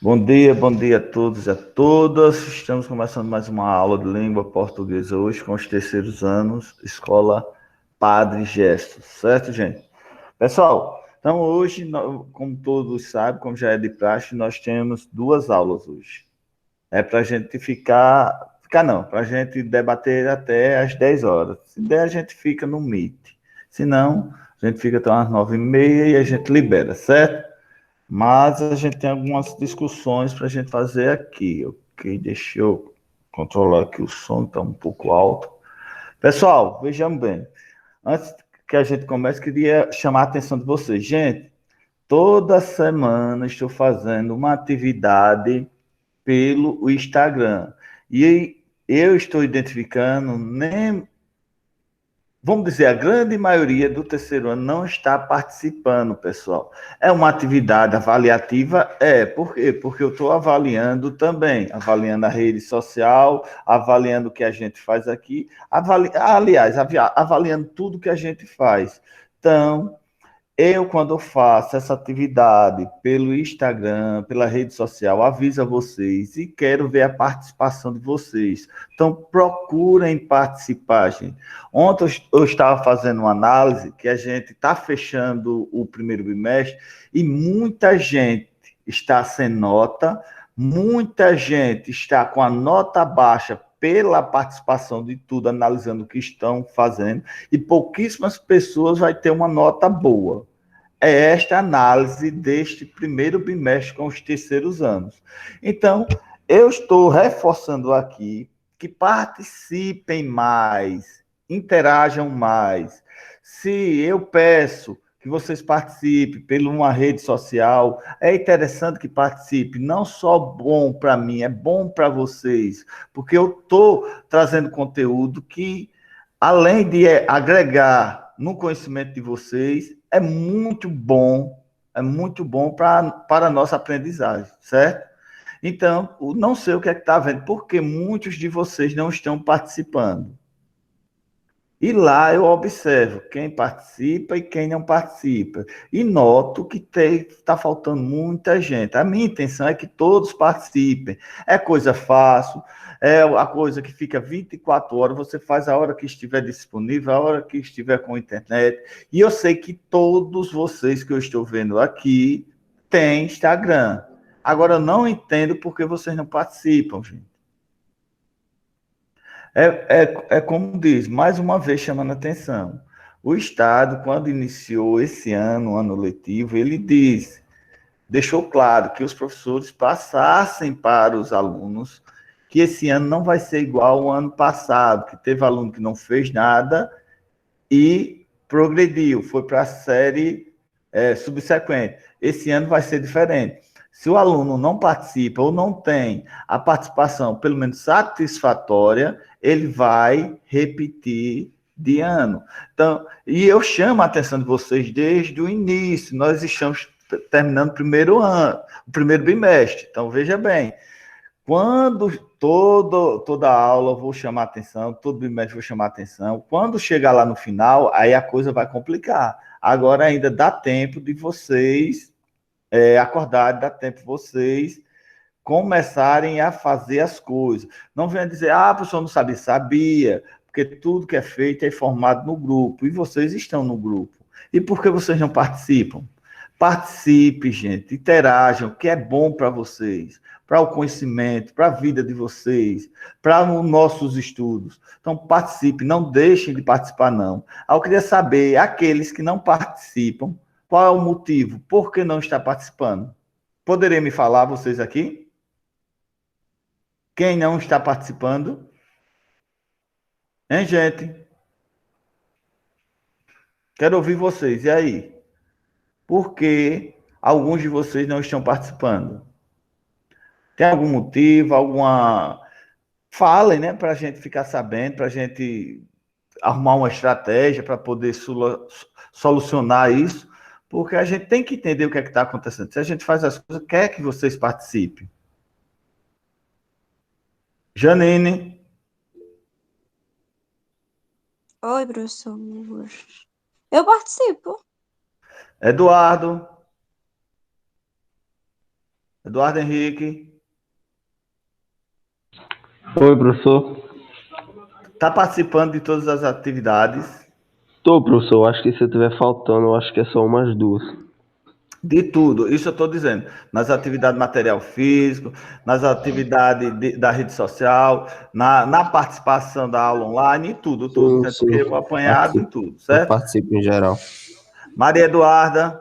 Bom dia a todos e a todas. Estamos começando mais uma aula de língua portuguesa hoje com os terceiros anos, Escola Padre Gesto, certo, gente? Pessoal, então hoje, como todos sabem, como já é de praxe, nós temos duas aulas hoje. É para a gente ficar não, para a gente debater até às 10 horas. Se der, a gente fica no Meet. Se não, a gente fica até umas 9h30 e a gente libera, certo? Mas a gente tem algumas discussões para a gente fazer aqui, ok? Deixa eu controlar aqui o som, está um pouco alto. Pessoal, vejam bem, antes que a gente comece, queria chamar a atenção de vocês. Gente, toda semana estou fazendo uma atividade pelo Instagram. E eu estou identificando nem vamos dizer, a grande maioria do terceiro ano não está participando, pessoal. É uma atividade avaliativa? É. Por quê? Porque eu estou avaliando também, avaliando a rede social, avaliando o que a gente faz aqui, aliás, avaliando tudo que a gente faz. Então, eu, quando faço essa atividade pelo Instagram, pela rede social, aviso a vocês e quero ver a participação de vocês. Então, procurem participar, gente. Ontem eu estava fazendo uma análise que a gente está fechando o primeiro bimestre e muita gente está sem nota, muita gente está com a nota baixa pela participação de tudo, analisando o que estão fazendo, e pouquíssimas pessoas vai ter uma nota boa. É esta análise deste primeiro bimestre com os terceiros anos. Então, eu estou reforçando aqui que participem mais, interajam mais. Se eu peço que vocês participem por uma rede social, é interessante que participe, não só bom para mim, é bom para vocês, porque eu estou trazendo conteúdo que, além de agregar no conhecimento de vocês, é muito bom para a nossa aprendizagem, certo? Então, não sei o que é que está vendo, porque muitos de vocês não estão participando. E lá eu observo quem participa e quem não participa. E noto que está faltando muita gente. A minha intenção é que todos participem. É coisa fácil, é a coisa que fica 24 horas, você faz a hora que estiver disponível, a hora que estiver com internet. E eu sei que todos vocês que eu estou vendo aqui têm Instagram. Agora, eu não entendo por que vocês não participam, gente. É como diz, mais uma vez chamando a atenção. O Estado, quando iniciou esse ano, ano letivo, ele deixou claro que os professores passassem para os alunos que esse ano não vai ser igual ao ano passado, que teve aluno que não fez nada e progrediu, foi para a série subsequente. Esse ano vai ser diferente. Se o aluno não participa ou não tem a participação, pelo menos satisfatória, ele vai repetir de ano. Então, e eu chamo a atenção de vocês desde o início. Nós estamos terminando o primeiro ano, o primeiro bimestre. Então, veja bem, quando toda aula eu vou chamar atenção, todo bimestre eu vou chamar atenção. Quando chegar lá no final, aí a coisa vai complicar. Agora ainda dá tempo de vocês acordarem, dá tempo de vocês começarem a fazer as coisas. Não venha dizer, a pessoa não sabia, sabia, porque tudo que é feito é informado no grupo, e vocês estão no grupo. E por que vocês não participam? Participe, gente, interajam, que é bom para vocês, para o conhecimento, para a vida de vocês, para os nossos estudos. Então, participe, não deixem de participar, não. Eu queria saber, aqueles que não participam, qual é o motivo? Por que não está participando? Poderia me falar, vocês aqui? Quem não está participando? Hein, gente? Quero ouvir vocês. E aí? Por que alguns de vocês não estão participando? Tem algum motivo, alguma. Falem, né? Para a gente ficar sabendo, para a gente arrumar uma estratégia para poder solucionar isso, porque a gente tem que entender o que é que está acontecendo. Se a gente faz as coisas, quer que vocês participem. Janine, Oi, professor. Eu participo. Eduardo, Eduardo Henrique. Oi, professor. Está participando de todas as atividades? Tô, professor. Acho que se eu tiver faltando, eu acho que é só umas duas. De tudo, isso eu estou dizendo. Nas atividades material físico, nas atividades da rede social, na participação da aula online, em tudo, estou Sim, dizendo porque sim. eu apanhado em Participo. tudo, Eu certo? participo em geral. Maria Eduarda,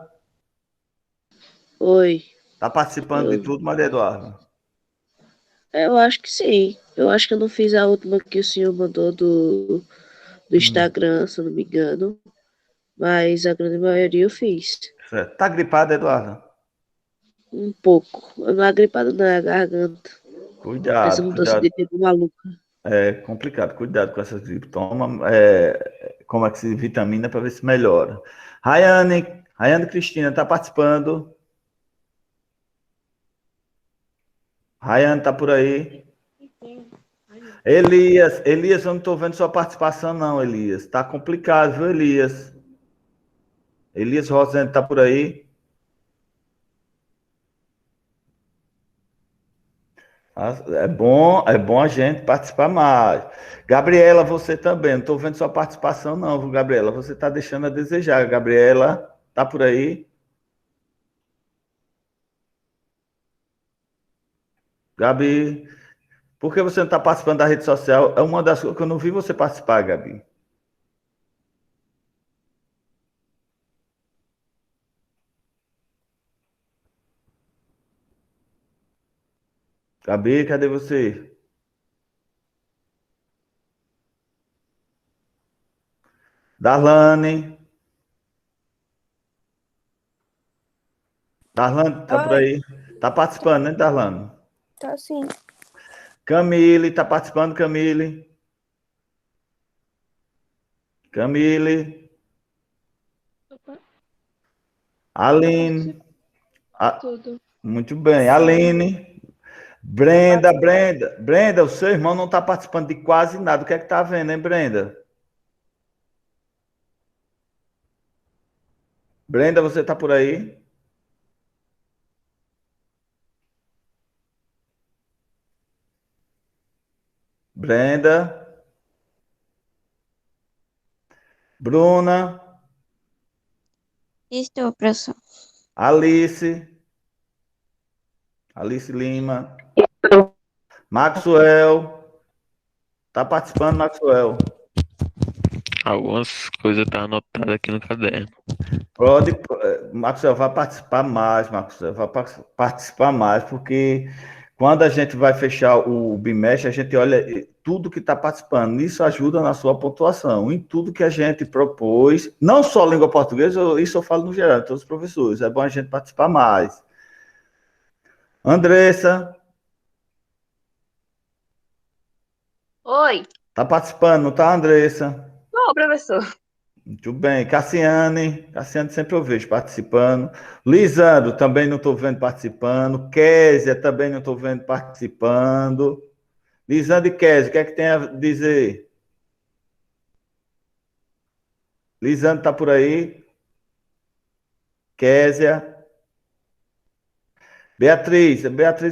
Oi, está participando de eu, tudo, Maria Eduarda? eu acho que sim. Eu acho que eu não fiz a última que o senhor mandou do Instagram, se eu não me engano. Mas a grande maioria eu fiz. Certo. Está gripada, Eduarda? Um pouco. Eu não é gripada na garganta. Essa Cuidado, mudança cuidado. de tempo maluca. É complicado, cuidado com essas gripes. Toma, como é que se vitamina para ver se melhora. Rayane Cristina está participando. Rayane está por aí. Elias, eu não estou vendo sua participação, não, Elias. Está complicado, viu, Elias? Elias Rosendo está por aí. É bom a gente participar mais. Gabriela, você também. Não estou vendo sua participação, não, viu, Gabriela? Você está deixando a desejar. Gabriela, está por aí? Gabi, por que você não está participando da rede social? É uma das coisas que eu não vi você participar, Gabi. Gabi, cadê você? Darlane. Darlane, tá por Oi, aí? Tá participando, né, Darlane? tô sim. Camille, tá participando, Camille? Camille. Aline. Tudo. Muito bem. Aline. Brenda, o seu irmão não tá participando de quase nada. O que é que tá vendo, hein, Brenda? Brenda, você tá por aí? Brenda. Bruna. Estou, professor. Alice. Alice Lima. Maxwell. Tá participando, Maxwell? Algumas coisas tá anotadas aqui no caderno. Pode, Maxwell, vai participar mais, Maxwell, vai participar mais, porque quando a gente vai fechar o bimestre, a gente olha tudo que está participando. Isso ajuda na sua pontuação, em tudo que a gente propôs, não só língua portuguesa, isso eu falo no geral, todos os professores. É bom a gente participar mais. Andressa, Oi. está participando, não está, Andressa? Ô, professor. Muito bem. Cassiane sempre eu vejo participando. Lisandro, também não estou vendo participando. Késia, também não estou vendo participando. Lisandro e Késia, o que é que tem a dizer? Lisandro está por aí? Késia. Beatriz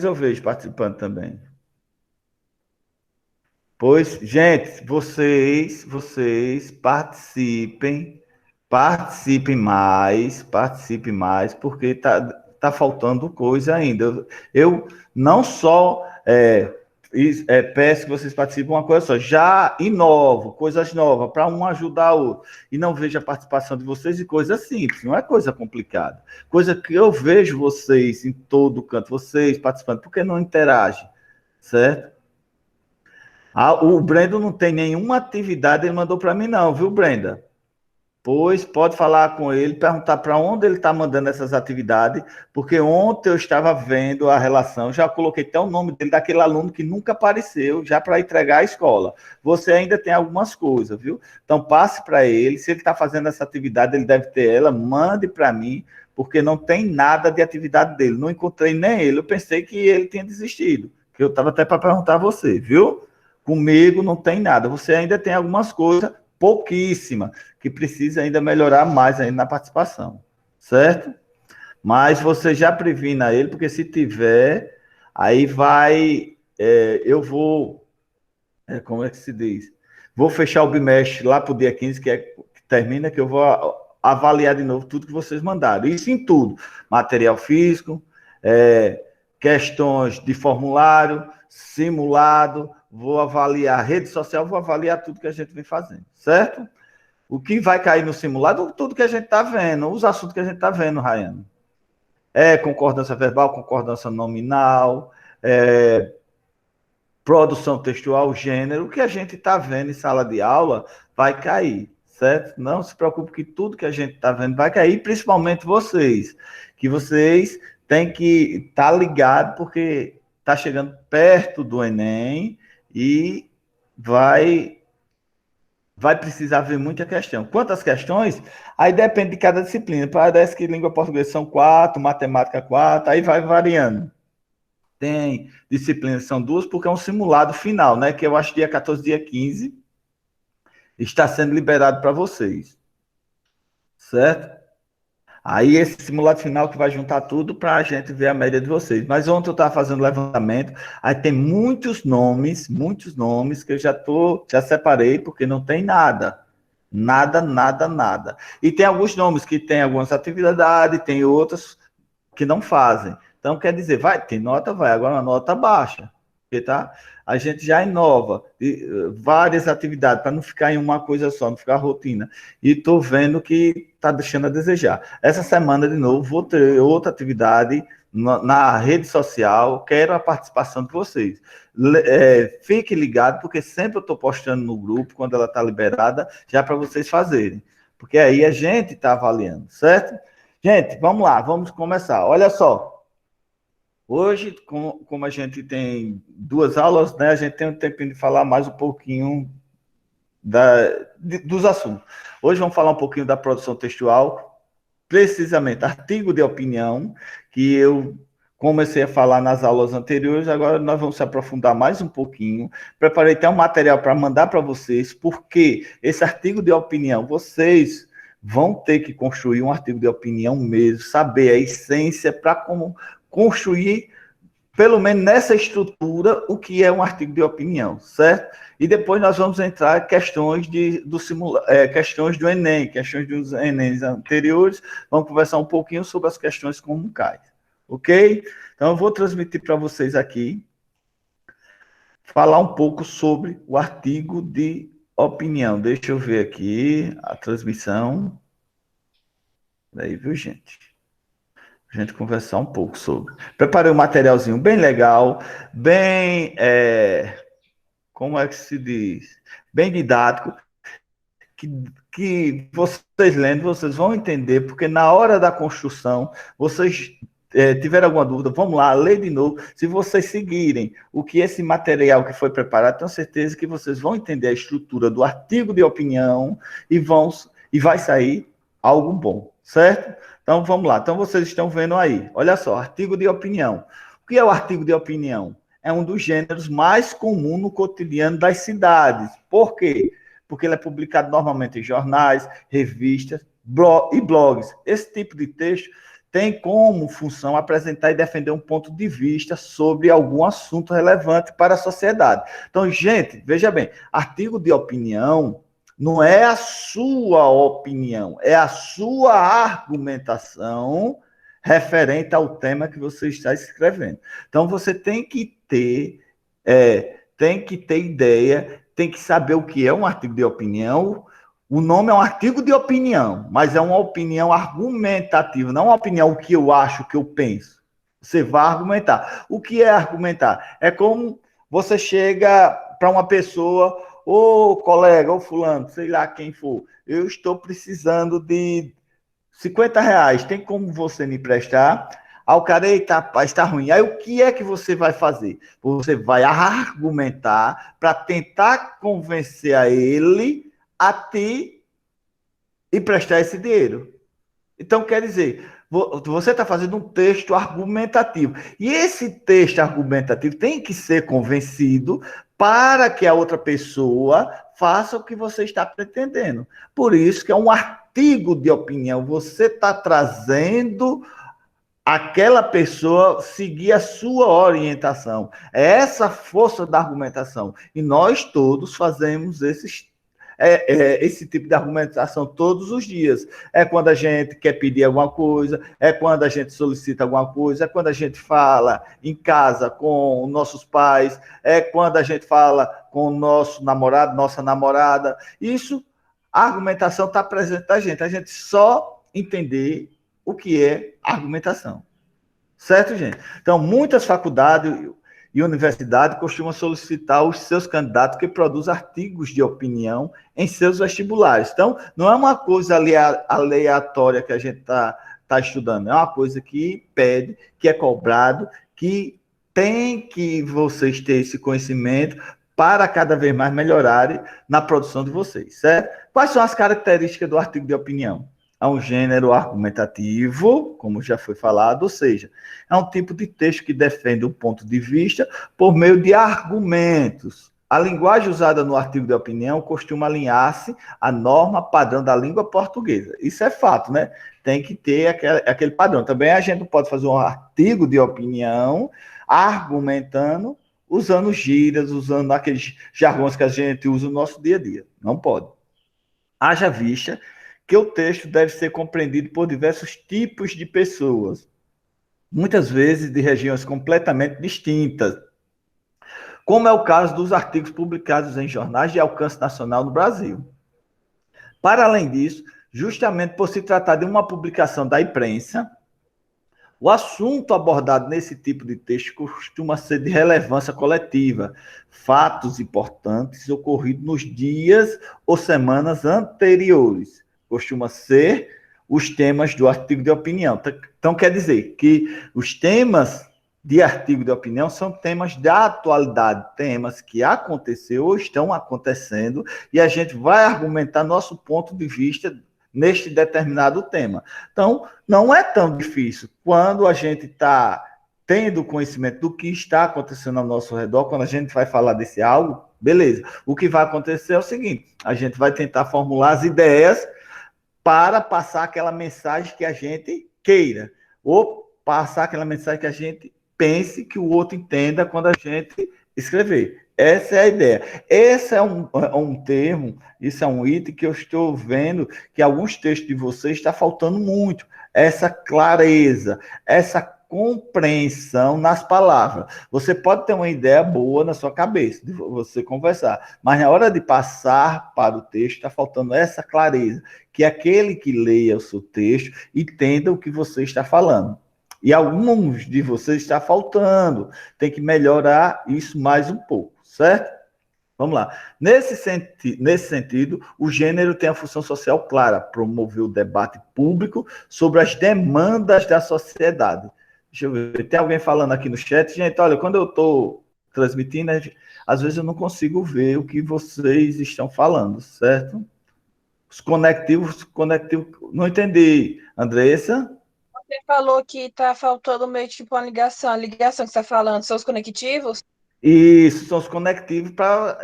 eu vejo participando também. Pois, gente, vocês participem mais, porque tá faltando coisa ainda. Eu não só peço que vocês participem uma coisa só, já inovo, coisas novas, para um ajudar o outro. E não vejo a participação de vocês em coisas simples, não é coisa complicada. Coisa que eu vejo vocês em todo canto, vocês participando, porque não interagem, certo? O Brendo não tem nenhuma atividade, ele mandou para mim não, viu, Brenda? Pois pode falar com ele, perguntar para onde ele está mandando essas atividades, porque ontem eu estava vendo a relação, já coloquei até o nome dele, daquele aluno que nunca apareceu, já para entregar à escola. Você ainda tem algumas coisas, viu? Então passe para ele, se ele está fazendo essa atividade, ele deve ter ela, mande para mim, porque não tem nada de atividade dele, não encontrei nem ele, eu pensei que ele tinha desistido, que eu estava até para perguntar a você, viu? Comigo não tem nada. Você ainda tem algumas coisas, pouquíssima, que precisa ainda melhorar mais ainda na participação. Certo? Mas você já previna ele, porque se tiver, aí vai, eu vou, como é que se diz? Vou fechar o bimestre lá para o dia 15, que termina, que eu vou avaliar de novo tudo que vocês mandaram. Isso em tudo, material físico, questões de formulário, simulado, vou avaliar rede social, vou avaliar tudo que a gente vem fazendo, certo? O que vai cair no simulado, tudo que a gente está vendo, os assuntos que a gente está vendo, Rayane. Concordância verbal, concordância nominal, produção textual, gênero, o que a gente está vendo em sala de aula vai cair, certo? Não se preocupe que tudo que a gente está vendo vai cair, principalmente vocês, que vocês têm que estar ligados, porque está chegando perto do Enem e vai precisar ver muita questão. Quantas questões? Aí depende de cada disciplina. Parece que língua portuguesa são 4, matemática 4, aí vai variando. Tem disciplinas que são 2, porque é um simulado final, né? Que eu acho que dia 14, dia 15, está sendo liberado para vocês. Certo? Aí esse simulado final que vai juntar tudo para a gente ver a média de vocês. Mas ontem eu estava fazendo levantamento, aí tem muitos nomes que eu já separei, porque não tem nada. Nada. E tem alguns nomes que tem algumas atividades, tem outras que não fazem. Então, quer dizer, tem nota, vai, agora uma nota baixa. Porque, tá? A gente já inova várias atividades, para não ficar em uma coisa só, não ficar rotina. E estou vendo que está deixando a desejar. Essa semana, de novo, vou ter outra atividade na rede social, quero a participação de vocês. Fique ligado, porque sempre eu estou postando no grupo, quando ela está liberada, já para vocês fazerem. Porque aí a gente está avaliando, certo? Gente, vamos lá, vamos começar. Olha só. Hoje, como a gente tem 2 aulas, né, a gente tem um tempinho de falar mais um pouquinho dos assuntos. Hoje vamos falar um pouquinho da produção textual, precisamente artigo de opinião, que eu comecei a falar nas aulas anteriores, agora nós vamos se aprofundar mais um pouquinho. Preparei até um material para mandar para vocês, porque esse artigo de opinião, vocês vão ter que construir um artigo de opinião mesmo, saber a essência para como construir, pelo menos nessa estrutura, o que é um artigo de opinião, certo? E depois nós vamos entrar em questões questões do Enem, questões dos Enems anteriores, vamos conversar um pouquinho sobre as questões como cai, ok? Então eu vou transmitir para vocês aqui, falar um pouco sobre o artigo de opinião. Deixa eu ver aqui a transmissão. Aí, viu, gente? A gente conversar um pouco sobre. Preparei um materialzinho bem legal, bem, como é que se diz? Bem didático, que vocês lendo, vocês vão entender, porque na hora da construção, vocês tiveram alguma dúvida, vamos lá, ler de novo. Se vocês seguirem o que esse material que foi preparado, tenho certeza que vocês vão entender a estrutura do artigo de opinião e vai sair algo bom, certo? Então, vamos lá. Então, vocês estão vendo aí. Olha só, artigo de opinião. O que é o artigo de opinião? É um dos gêneros mais comuns no cotidiano das cidades. Por quê? Porque ele é publicado normalmente em jornais, revistas e blogs. Esse tipo de texto tem como função apresentar e defender um ponto de vista sobre algum assunto relevante para a sociedade. Então, gente, veja bem, artigo de opinião não é a sua opinião, é a sua argumentação referente ao tema que você está escrevendo. Então, você tem que ter ideia, tem que saber o que é um artigo de opinião. O nome é um artigo de opinião, mas é uma opinião argumentativa, não uma opinião o que eu acho, o que eu penso. Você vai argumentar. O que é argumentar? É como você chega para uma pessoa, ô colega, ô fulano, sei lá quem for, eu estou precisando de R$ 50, tem como você me prestar? O cara, eita, rapaz, está ruim. Aí o que é que você vai fazer? Você vai argumentar para tentar convencer a ele a ti e prestar esse dinheiro. Então, quer dizer, você está fazendo um texto argumentativo. E esse texto argumentativo tem que ser convencido para que a outra pessoa faça o que você está pretendendo. Por isso que é um artigo de opinião. Você está trazendo aquela pessoa seguir a sua orientação. É essa força da argumentação. E nós todos fazemos esse tipo de argumentação todos os dias. É quando a gente quer pedir alguma coisa, é quando a gente solicita alguma coisa, é quando a gente fala em casa com nossos pais, é quando a gente fala com o nosso namorado, nossa namorada. Isso, a argumentação está presente da gente. A gente só entender o que é argumentação. Certo, gente? Então, muitas faculdades e universidades costumam solicitar os seus candidatos que produzam artigos de opinião em seus vestibulares. Então, não é uma coisa aleatória que a gente está estudando, é uma coisa que pede, que é cobrado, que tem que vocês terem esse conhecimento para cada vez mais melhorarem na produção de vocês, certo? Quais são as características do artigo de opinião? É um gênero argumentativo, como já foi falado, ou seja, é um tipo de texto que defende um ponto de vista por meio de argumentos. A linguagem usada no artigo de opinião costuma alinhar-se à norma padrão da língua portuguesa. Isso é fato, né? Tem que ter aquele padrão. Também a gente não pode fazer um artigo de opinião argumentando, usando gírias, usando aqueles jargões que a gente usa no nosso dia a dia. Não pode. Haja vista que o texto deve ser compreendido por diversos tipos de pessoas, muitas vezes de regiões completamente distintas, como é o caso dos artigos publicados em jornais de alcance nacional no Brasil. Para além disso, justamente por se tratar de uma publicação da imprensa, o assunto abordado nesse tipo de texto costuma ser de relevância coletiva, fatos importantes ocorridos nos dias ou semanas anteriores. Costuma ser os temas do artigo de opinião. Então, quer dizer que os temas de artigo de opinião são temas da atualidade, temas que aconteceu ou estão acontecendo, e a gente vai argumentar nosso ponto de vista neste determinado tema. Então, não é tão difícil. Quando a gente está tendo conhecimento do que está acontecendo ao nosso redor, quando a gente vai falar desse algo, beleza. O que vai acontecer é o seguinte, a gente vai tentar formular as ideias para passar aquela mensagem que a gente queira, ou passar aquela mensagem que a gente pense que o outro entenda quando a gente escrever. Essa é a ideia. Esse é um termo, isso é um item que eu estou vendo que alguns textos de vocês está faltando muito. Essa clareza, essa compreensão nas palavras. Você pode ter uma ideia boa na sua cabeça, de você conversar, mas na hora de passar para o texto, está faltando essa clareza, que aquele que leia o seu texto entenda o que você está falando. E alguns de vocês está faltando. Tem que melhorar isso mais um pouco, certo? Vamos lá. Nesse sentido, o gênero tem a função social clara, promover o debate público sobre as demandas da sociedade. Deixa eu ver, tem alguém falando aqui no chat? Gente, olha, quando eu estou transmitindo, às vezes eu não consigo ver o que vocês estão falando, certo? Os conectivos, não entendi. Andressa? Você falou que tá faltando meio tipo uma ligação. A ligação que você está falando são os conectivos? Isso, são os conectivos para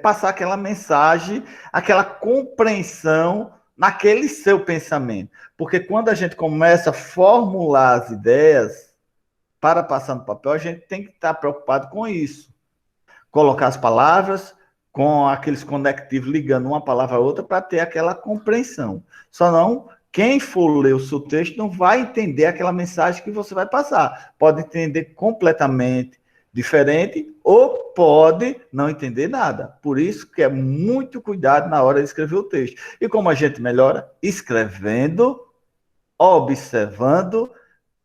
passar aquela mensagem, aquela compreensão naquele seu pensamento. Porque quando a gente começa a formular as ideias para passar no papel, a gente tem que estar preocupado com isso. Colocar as palavras com aqueles conectivos ligando uma palavra a outra para ter aquela compreensão. Só não, quem for ler o seu texto não vai entender aquela mensagem que você vai passar. Pode entender completamente diferente ou pode não entender nada. Por isso que é muito cuidado na hora de escrever o texto. E como a gente melhora? Escrevendo, observando,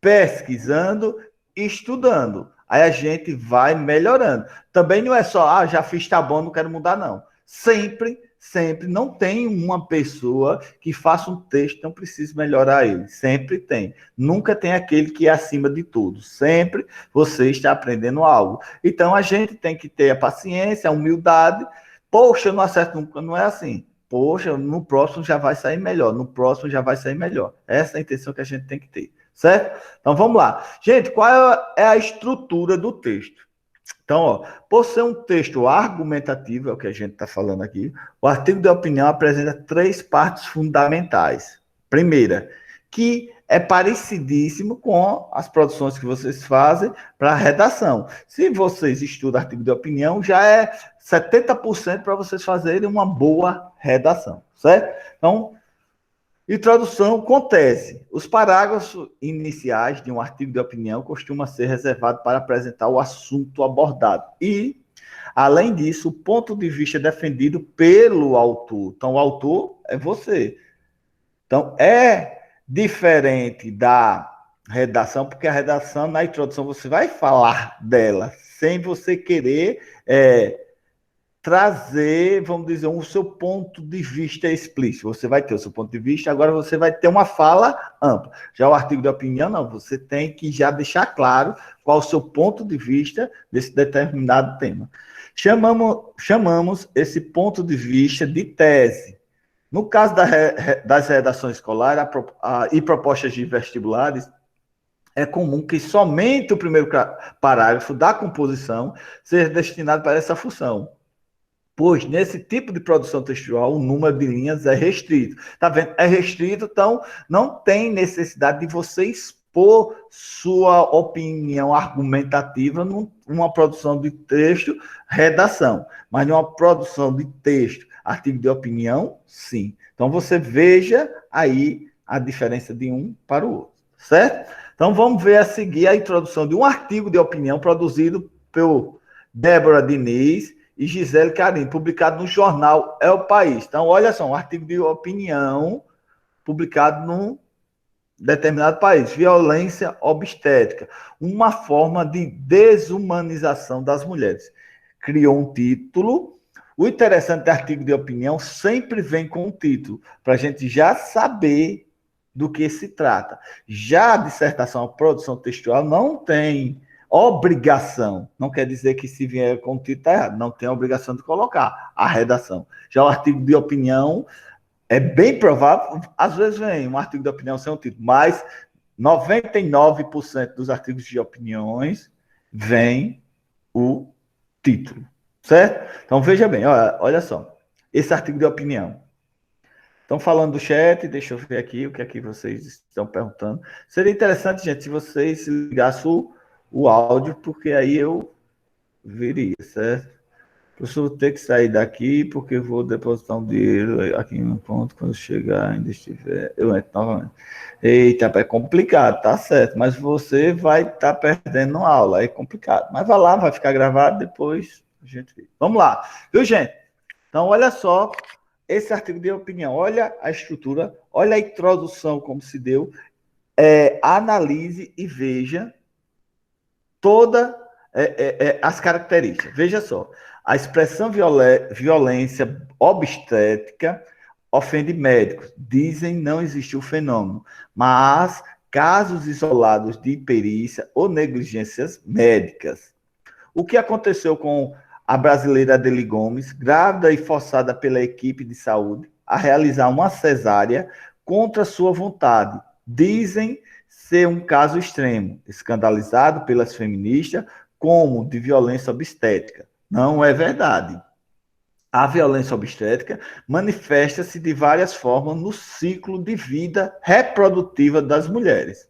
pesquisando, estudando. Aí a gente vai melhorando. Também não é só, já fiz, tá bom, não quero mudar, não. Sempre, não tem uma pessoa que faça um texto e não precise melhorar ele. Sempre tem. Nunca tem aquele que é acima de tudo. Sempre você está aprendendo algo. Então a gente tem que ter a paciência, a humildade. Poxa, eu não acerto nunca, não é assim. Poxa, no próximo já vai sair melhor. No próximo já vai sair melhor. Essa é a intenção que a gente tem que ter. Certo? Então vamos lá. Gente, qual é a estrutura do texto? Então, ó, por ser um texto argumentativo, é o que a gente está falando aqui, o artigo de opinião apresenta 3 partes fundamentais. Primeira, que é parecidíssimo com as produções que vocês fazem para redação. Se vocês estudam artigo de opinião, já é 70% para vocês fazerem uma boa redação, certo? Então, introdução com tese. Os parágrafos iniciais de um artigo de opinião costumam ser reservados para apresentar o assunto abordado. E, além disso, o ponto de vista defendido pelo autor. Então, o autor é você. Então, é diferente da redação, porque a redação, na introdução, você vai falar dela, sem você querer trazer, vamos dizer, o seu ponto de vista explícito. Você vai ter o seu ponto de vista, agora você vai ter uma fala ampla. Já o artigo de opinião, não, você tem que já deixar claro qual o seu ponto de vista desse determinado tema. Chamamos esse ponto de vista de tese. No caso das redações escolares e propostas de vestibulares, é comum que somente o primeiro parágrafo da composição seja destinado para essa função, pois nesse tipo de produção textual o número de linhas é restrito. Tá vendo? É restrito, então não tem necessidade de você expor sua opinião argumentativa numa produção de texto, redação, mas numa produção de texto, artigo de opinião, sim. Então você veja aí a diferença de um para o outro, certo? Então vamos ver a seguir a introdução de um artigo de opinião produzido por Débora Diniz e Gisele Carim, publicado no jornal É o País. Então, olha só, um artigo de opinião publicado num determinado país. Violência obstétrica, uma forma de desumanização das mulheres. Criou um título. O interessante do artigo de opinião sempre vem com um título, para a gente já saber do que se trata. Já a dissertação, a produção textual, não tem obrigação, não quer dizer que se vier com o título está errado, não tem a obrigação de colocar a redação. Já o artigo de opinião é bem provável, às vezes vem um artigo de opinião sem um título, mas 99% dos artigos de opiniões vem o título, certo? Então veja bem, olha só, esse artigo de opinião. Estão falando do chat, deixa eu ver aqui o que é que vocês estão perguntando. Seria interessante, gente, se vocês ligassem o áudio, porque aí eu veria, certo? Professor, vou ter que sair daqui, porque eu vou depositar um dinheiro aqui no ponto, quando chegar, ainda estiver... Eu entro novamente. Eita, é complicado, tá certo, mas você vai estar perdendo aula, é complicado. Mas vai lá, vai ficar gravado, depois a gente vê. Vamos lá, viu, gente? Então, olha só esse artigo de opinião, olha a estrutura, olha a introdução como se deu, analise e veja todas as características. Veja só, a expressão violência obstétrica ofende médicos. Dizem não existe o fenômeno, mas casos isolados de imperícia ou negligências médicas. O que aconteceu com a brasileira Adeli Gomes, grávida e forçada pela equipe de saúde a realizar uma cesárea contra sua vontade? Dizem ser um caso extremo, escandalizado pelas feministas como de violência obstétrica. Não é verdade. A violência obstétrica manifesta-se de várias formas no ciclo de vida reprodutiva das mulheres.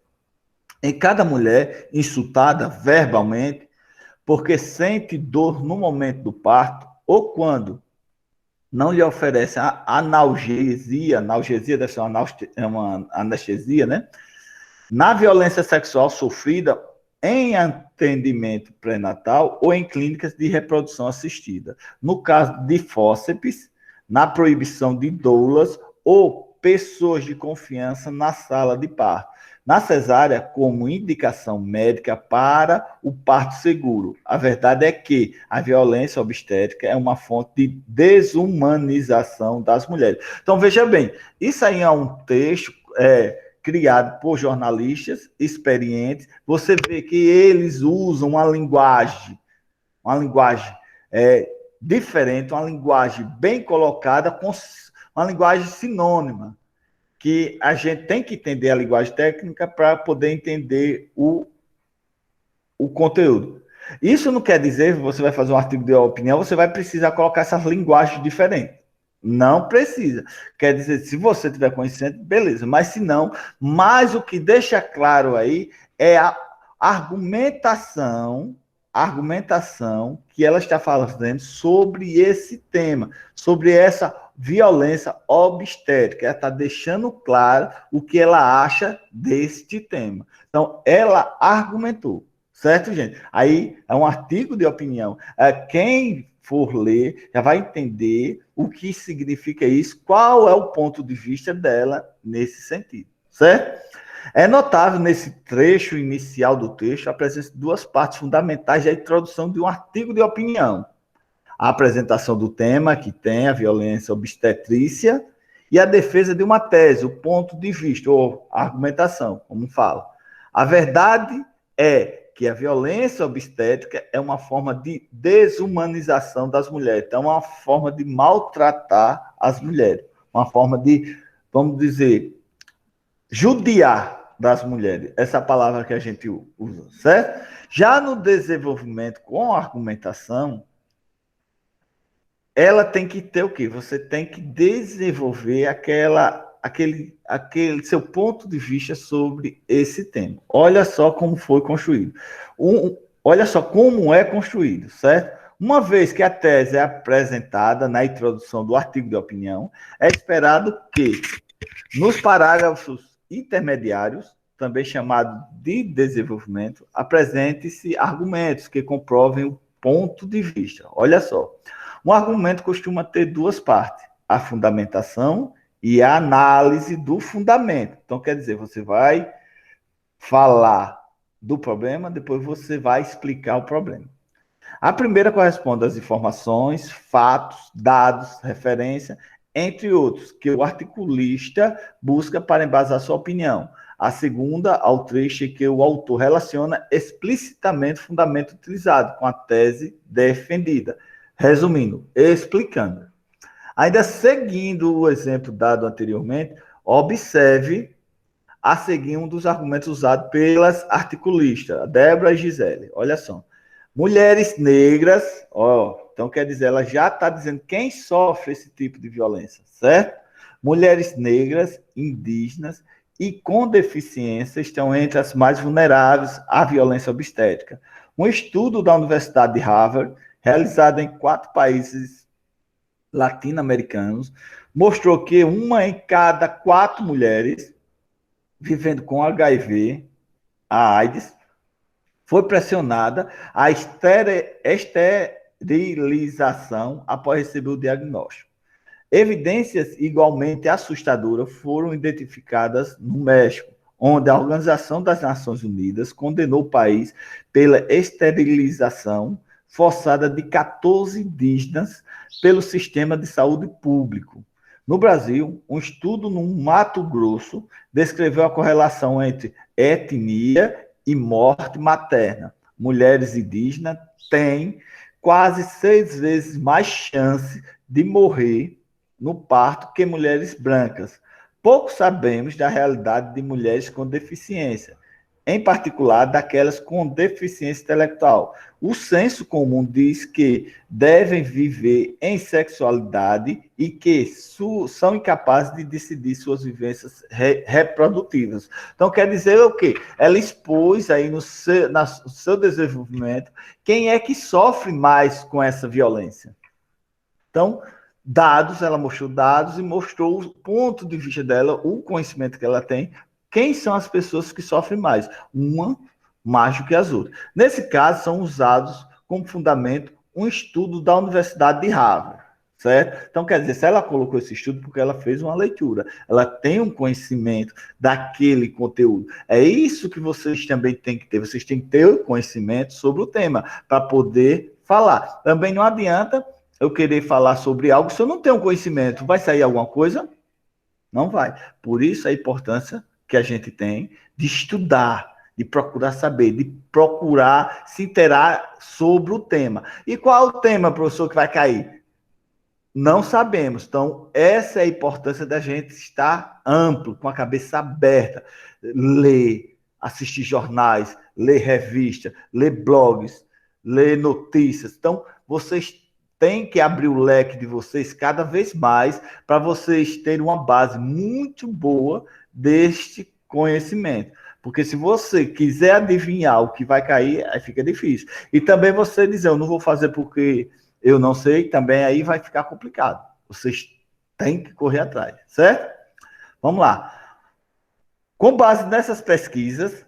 Em cada mulher insultada verbalmente, porque sente dor no momento do parto, ou quando não lhe oferece a analgesia deve ser uma anestesia, né? Na violência sexual sofrida em atendimento pré-natal ou em clínicas de reprodução assistida. No caso de fórceps, na proibição de doulas ou pessoas de confiança na sala de parto. Na cesárea, como indicação médica para o parto seguro. A verdade é que a violência obstétrica é uma fonte de desumanização das mulheres. Então, veja bem, isso aí é um texto criado por jornalistas experientes. Você vê que eles usam uma linguagem diferente, uma linguagem bem colocada, com uma linguagem sinônima, que a gente tem que entender a linguagem técnica para poder entender o conteúdo. Isso não quer dizer que você vai fazer um artigo de opinião, você vai precisar colocar essas linguagens diferentes. Não precisa. Quer dizer, se você tiver conhecimento, beleza. Mas se não, mas o que deixa claro aí é a argumentação que ela está fazendo sobre esse tema, sobre essa violência obstétrica. Ela está deixando claro o que ela acha deste tema. Então, ela argumentou, certo, gente? Aí é um artigo de opinião. Quem for ler já vai entender o que significa isso, qual é o ponto de vista dela nesse sentido, certo? É notável nesse trecho inicial do texto a presença de duas partes fundamentais da introdução de um artigo de opinião. A apresentação do tema, que tem a violência obstetrícia, e a defesa de uma tese, o ponto de vista, ou argumentação, como fala. A verdade é que a violência obstétrica é uma forma de desumanização das mulheres, então é uma forma de maltratar as mulheres, uma forma de, vamos dizer, judiar das mulheres, essa palavra que a gente usa, certo? Já no desenvolvimento com argumentação, ela tem que ter o quê? Você tem que desenvolver aquele seu ponto de vista sobre esse tema. Olha só como foi construído. Olha só como é construído, certo? Uma vez que a tese é apresentada na introdução do artigo de opinião, é esperado que, nos parágrafos intermediários, também chamado de desenvolvimento, apresente-se argumentos que comprovem o ponto de vista. Olha só, um argumento costuma ter duas partes, a fundamentação e a análise do fundamento. Então, quer dizer, você vai falar do problema, depois você vai explicar o problema. A primeira corresponde às informações, fatos, dados, referência, entre outros, que o articulista busca para embasar sua opinião. A segunda, ao trecho em que o autor relaciona explicitamente o fundamento utilizado com a tese defendida. Resumindo, explicando. Ainda seguindo o exemplo dado anteriormente, observe a seguir um dos argumentos usados pelas articulistas, Débora e Gisele. Olha só. Mulheres negras, então quer dizer, ela já está dizendo quem sofre esse tipo de violência, certo? Mulheres negras, indígenas e com deficiência estão entre as mais vulneráveis à violência obstétrica. Um estudo da Universidade de Harvard, realizado em 4 países latino-americanos, mostrou que 1 em cada 4 mulheres vivendo com HIV, a AIDS, foi pressionada à esterilização após receber o diagnóstico. Evidências igualmente assustadoras foram identificadas no México, onde a Organização das Nações Unidas condenou o país pela esterilização forçada de 14 indígenas pelo sistema de saúde público. No Brasil, um estudo no Mato Grosso descreveu a correlação entre etnia e morte materna. Mulheres indígenas têm quase 6 vezes mais chance de morrer no parto que mulheres brancas. Pouco sabemos da realidade de mulheres com deficiência, em particular daquelas com deficiência intelectual. O senso comum diz que devem viver em sexualidade e que são incapazes de decidir suas vivências reprodutivas. Então, quer dizer o quê? Ela expôs aí no seu desenvolvimento quem é que sofre mais com essa violência. Então, dados, ela mostrou dados e mostrou o ponto de vista dela, o conhecimento que ela tem. Quem são as pessoas que sofrem mais? Uma mais do que as outras. Nesse caso, são usados como fundamento um estudo da Universidade de Harvard, certo? Então, quer dizer, se ela colocou esse estudo porque ela fez uma leitura, ela tem um conhecimento daquele conteúdo. É isso que vocês também têm que ter. Vocês têm que ter o conhecimento sobre o tema para poder falar. Também não adianta eu querer falar sobre algo se eu não tenho conhecimento. Vai sair alguma coisa? Não vai. Por isso a importância que a gente tem de estudar, de procurar saber, de procurar se inteirar sobre o tema. E qual é o tema, professor, que vai cair? Não sabemos. Então, essa é a importância da gente estar amplo, com a cabeça aberta, ler, assistir jornais, ler revistas, ler blogs, ler notícias. Então, vocês tem que abrir o leque de vocês cada vez mais para vocês terem uma base muito boa deste conhecimento. Porque se você quiser adivinhar o que vai cair, aí fica difícil. E também você dizer, eu não vou fazer porque eu não sei, também aí vai ficar complicado. Vocês têm que correr atrás, certo? Vamos lá. Com base nessas pesquisas,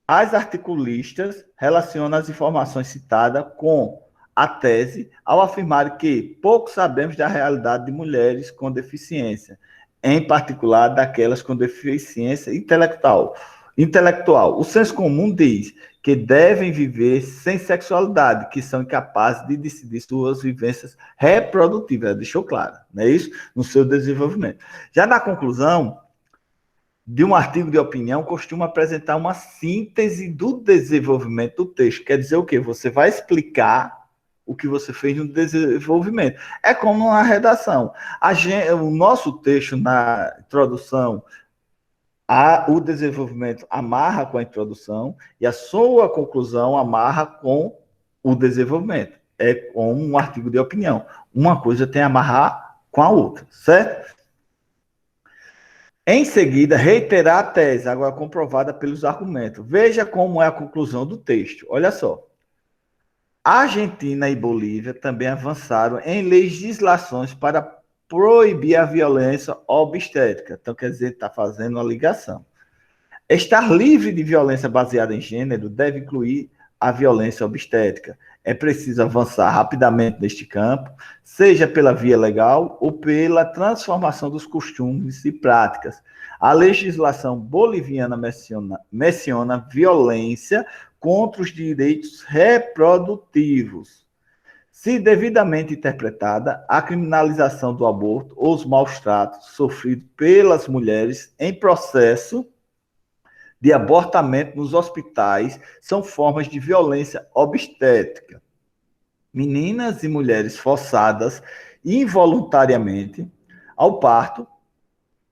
as articulistas relacionam as informações citadas com a tese ao afirmar que pouco sabemos da realidade de mulheres com deficiência, em particular daquelas com deficiência intelectual. O senso comum diz que devem viver sem sexualidade, que são incapazes de decidir suas vivências reprodutivas. Ela deixou claro, não é isso? No seu desenvolvimento. Já na conclusão de um artigo de opinião, costuma apresentar uma síntese do desenvolvimento do texto. Quer dizer o quê? Você vai explicar o que você fez no desenvolvimento. É como uma redação. O nosso texto na introdução, o desenvolvimento amarra com a introdução e a sua conclusão amarra com o desenvolvimento. É como um artigo de opinião. Uma coisa tem a amarrar com a outra, certo? Em seguida, reiterar a tese, agora comprovada pelos argumentos. Veja como é a conclusão do texto. Olha só. A Argentina e Bolívia também avançaram em legislações para proibir a violência obstétrica. Então, quer dizer, está fazendo uma ligação. Estar livre de violência baseada em gênero deve incluir a violência obstétrica. É preciso avançar rapidamente neste campo, seja pela via legal ou pela transformação dos costumes e práticas. A legislação boliviana menciona violência contra os direitos reprodutivos. Se devidamente interpretada, a criminalização do aborto ou os maus-tratos sofridos pelas mulheres em processo de abortamento nos hospitais são formas de violência obstétrica. Meninas e mulheres forçadas involuntariamente ao parto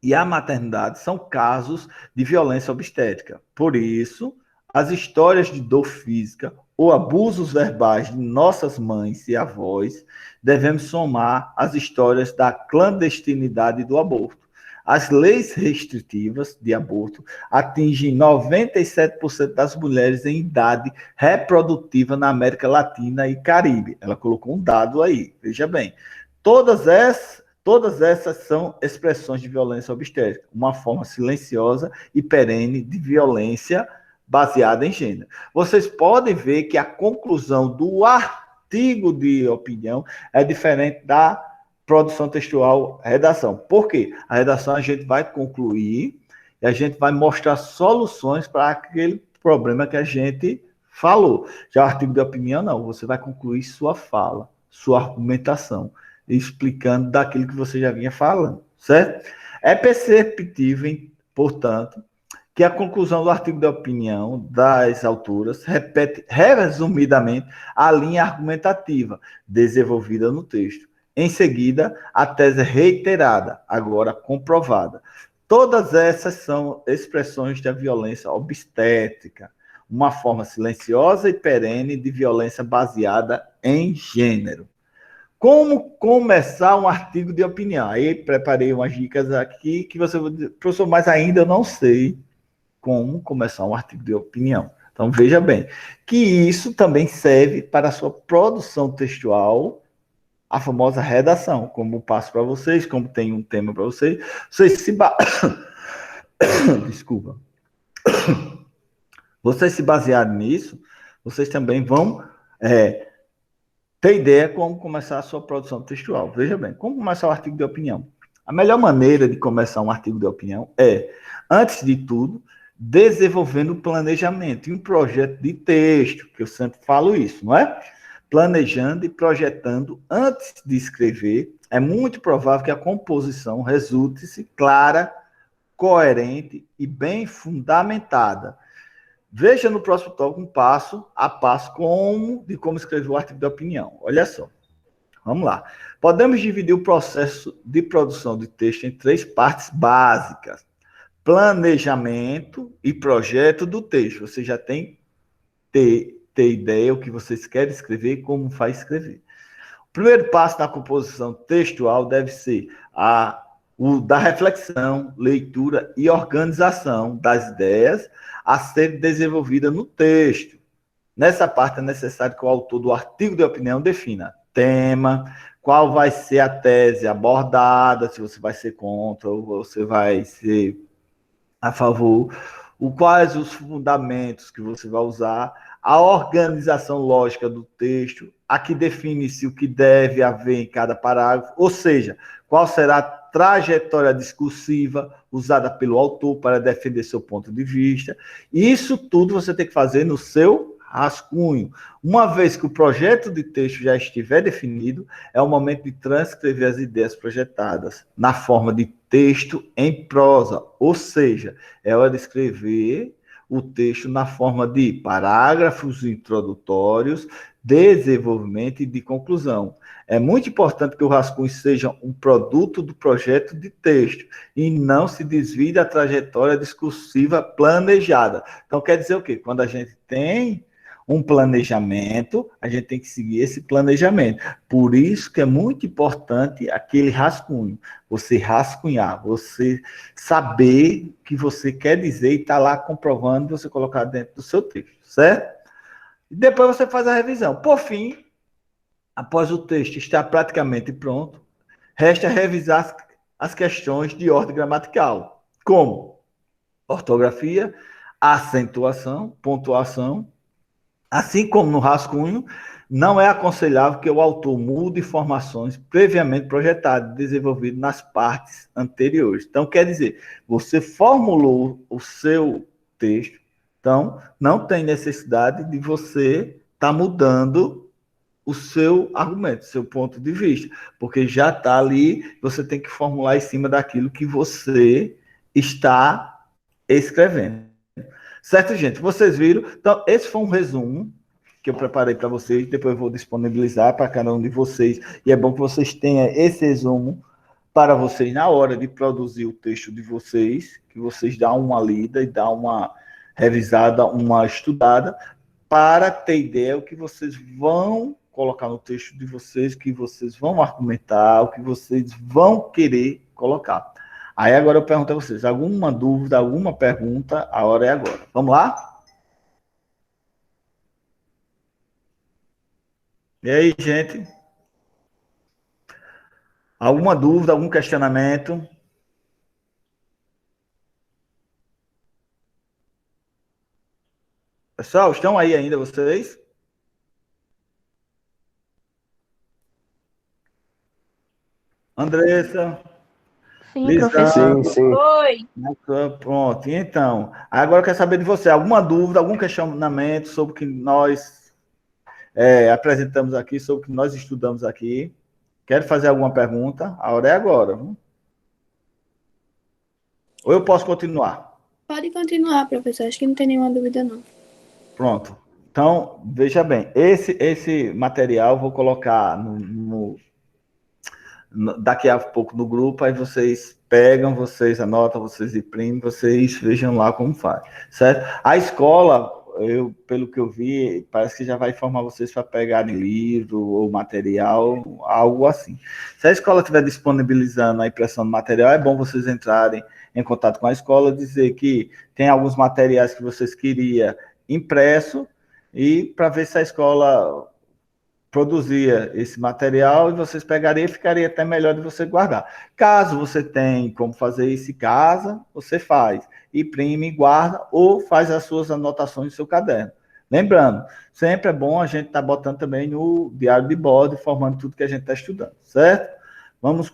e à maternidade são casos de violência obstétrica. Por isso, as histórias de dor física ou abusos verbais de nossas mães e avós devemos somar as histórias da clandestinidade do aborto. As leis restritivas de aborto atingem 97% das mulheres em idade reprodutiva na América Latina e Caribe. Ela colocou um dado aí, veja bem. Todas essas são expressões de violência obstétrica, uma forma silenciosa e perene de violência baseada em gênero. Vocês podem ver que a conclusão do artigo de opinião é diferente da produção textual, redação. Por quê? A redação a gente vai concluir e a gente vai mostrar soluções para aquele problema que a gente falou. Já o artigo de opinião, não. Você vai concluir sua fala, sua argumentação, explicando daquilo que você já vinha falando, certo? É perceptível, portanto, que a conclusão do artigo de opinião das autoras repete resumidamente a linha argumentativa desenvolvida no texto. Em seguida, a tese é reiterada, agora comprovada. Todas essas são expressões da violência obstétrica, uma forma silenciosa e perene de violência baseada em gênero. Como começar um artigo de opinião? Aí preparei umas dicas aqui que você vai dizer, professor, mas ainda eu não sei como começar um artigo de opinião. Então, veja bem, que isso também serve para a sua produção textual, a famosa redação, como passo para vocês, como tem um tema para vocês, vocês se desculpa. Vocês se basearem nisso, vocês também vão ter ideia como começar a sua produção textual. Veja bem, como começar um artigo de opinião? A melhor maneira de começar um artigo de opinião é, antes de tudo, desenvolvendo um planejamento e um projeto de texto, que eu sempre falo isso, não é? Planejando e projetando antes de escrever, é muito provável que a composição resulte-se clara, coerente e bem fundamentada. Veja no próximo tópico um passo a passo de como escrever o artigo de opinião. Olha só. Vamos lá. Podemos dividir o processo de produção de texto em 3 partes básicas. Planejamento e projeto do texto. Você já tem ter ideia o que vocês querem escrever e como vai escrever. O primeiro passo da composição textual deve ser o da reflexão, leitura e organização das ideias a serem desenvolvidas no texto. Nessa parte é necessário que o autor do artigo de opinião defina tema, qual vai ser a tese abordada, se você vai ser contra ou você vai ser a favor, quais os fundamentos que você vai usar, a organização lógica do texto, a que define-se o que deve haver em cada parágrafo, ou seja, qual será a trajetória discursiva usada pelo autor para defender seu ponto de vista. Isso tudo você tem que fazer no seu rascunho. Uma vez que o projeto de texto já estiver definido, é o momento de transcrever as ideias projetadas na forma de texto em prosa, ou seja, é hora de escrever o texto na forma de parágrafos introdutórios, desenvolvimento e de conclusão. É muito importante que o rascunho seja um produto do projeto de texto e não se desvie da trajetória discursiva planejada. Então, quer dizer o quê? Quando a gente tem um planejamento, a gente tem que seguir esse planejamento. Por isso que é muito importante aquele rascunho. Você rascunhar, você saber o que você quer dizer e tá lá comprovando, você colocar dentro do seu texto, certo? E depois você faz a revisão. Por fim, após o texto estar praticamente pronto, resta revisar as questões de ordem gramatical, como ortografia, acentuação, pontuação. Assim como no rascunho, não é aconselhável que o autor mude informações previamente projetadas e desenvolvidas nas partes anteriores. Então, quer dizer, você formulou o seu texto, então não tem necessidade de você estar mudando o seu argumento, seu ponto de vista, porque já está ali, você tem que formular em cima daquilo que você está escrevendo. Certo, gente? Vocês viram? Então, esse foi um resumo que eu preparei para vocês. Depois eu vou disponibilizar para cada um de vocês. E é bom que vocês tenham esse resumo para vocês na hora de produzir o texto de vocês, que vocês dão uma lida e dão uma revisada, uma estudada, para ter ideia o que vocês vão colocar no texto de vocês, o que vocês vão argumentar, o que vocês vão querer colocar. Aí agora eu pergunto a vocês, alguma dúvida, alguma pergunta? A hora é agora. Vamos lá? E aí, gente? Alguma dúvida, algum questionamento? Pessoal, estão aí ainda vocês? Andressa? Sim, Lisandro? professor. Sim, sim. Oi. Pronto, então, agora eu quero saber de você, alguma dúvida, algum questionamento sobre o que nós apresentamos aqui, sobre o que nós estudamos aqui? Quer fazer alguma pergunta? A hora é agora. Ou eu posso continuar? Pode continuar, professor. Acho que não tem nenhuma dúvida, não. Pronto. Então, veja bem, esse material eu vou colocar daqui a pouco no grupo, aí vocês pegam, vocês anotam, vocês imprimem, vocês vejam lá como faz, certo? A escola, pelo que eu vi, parece que já vai informar vocês para pegarem livro ou material, algo assim. Se a escola estiver disponibilizando a impressão do material, é bom vocês entrarem em contato com a escola, dizer que tem alguns materiais que vocês queriam impresso, e para ver se a escola produzia esse material e vocês pegariam e ficaria até melhor de você guardar. Caso você tenha como fazer isso em casa, você faz, imprime, guarda ou faz as suas anotações no seu caderno. Lembrando, sempre é bom a gente estar botando também no diário de bordo, informando tudo que a gente está estudando, certo? Vamos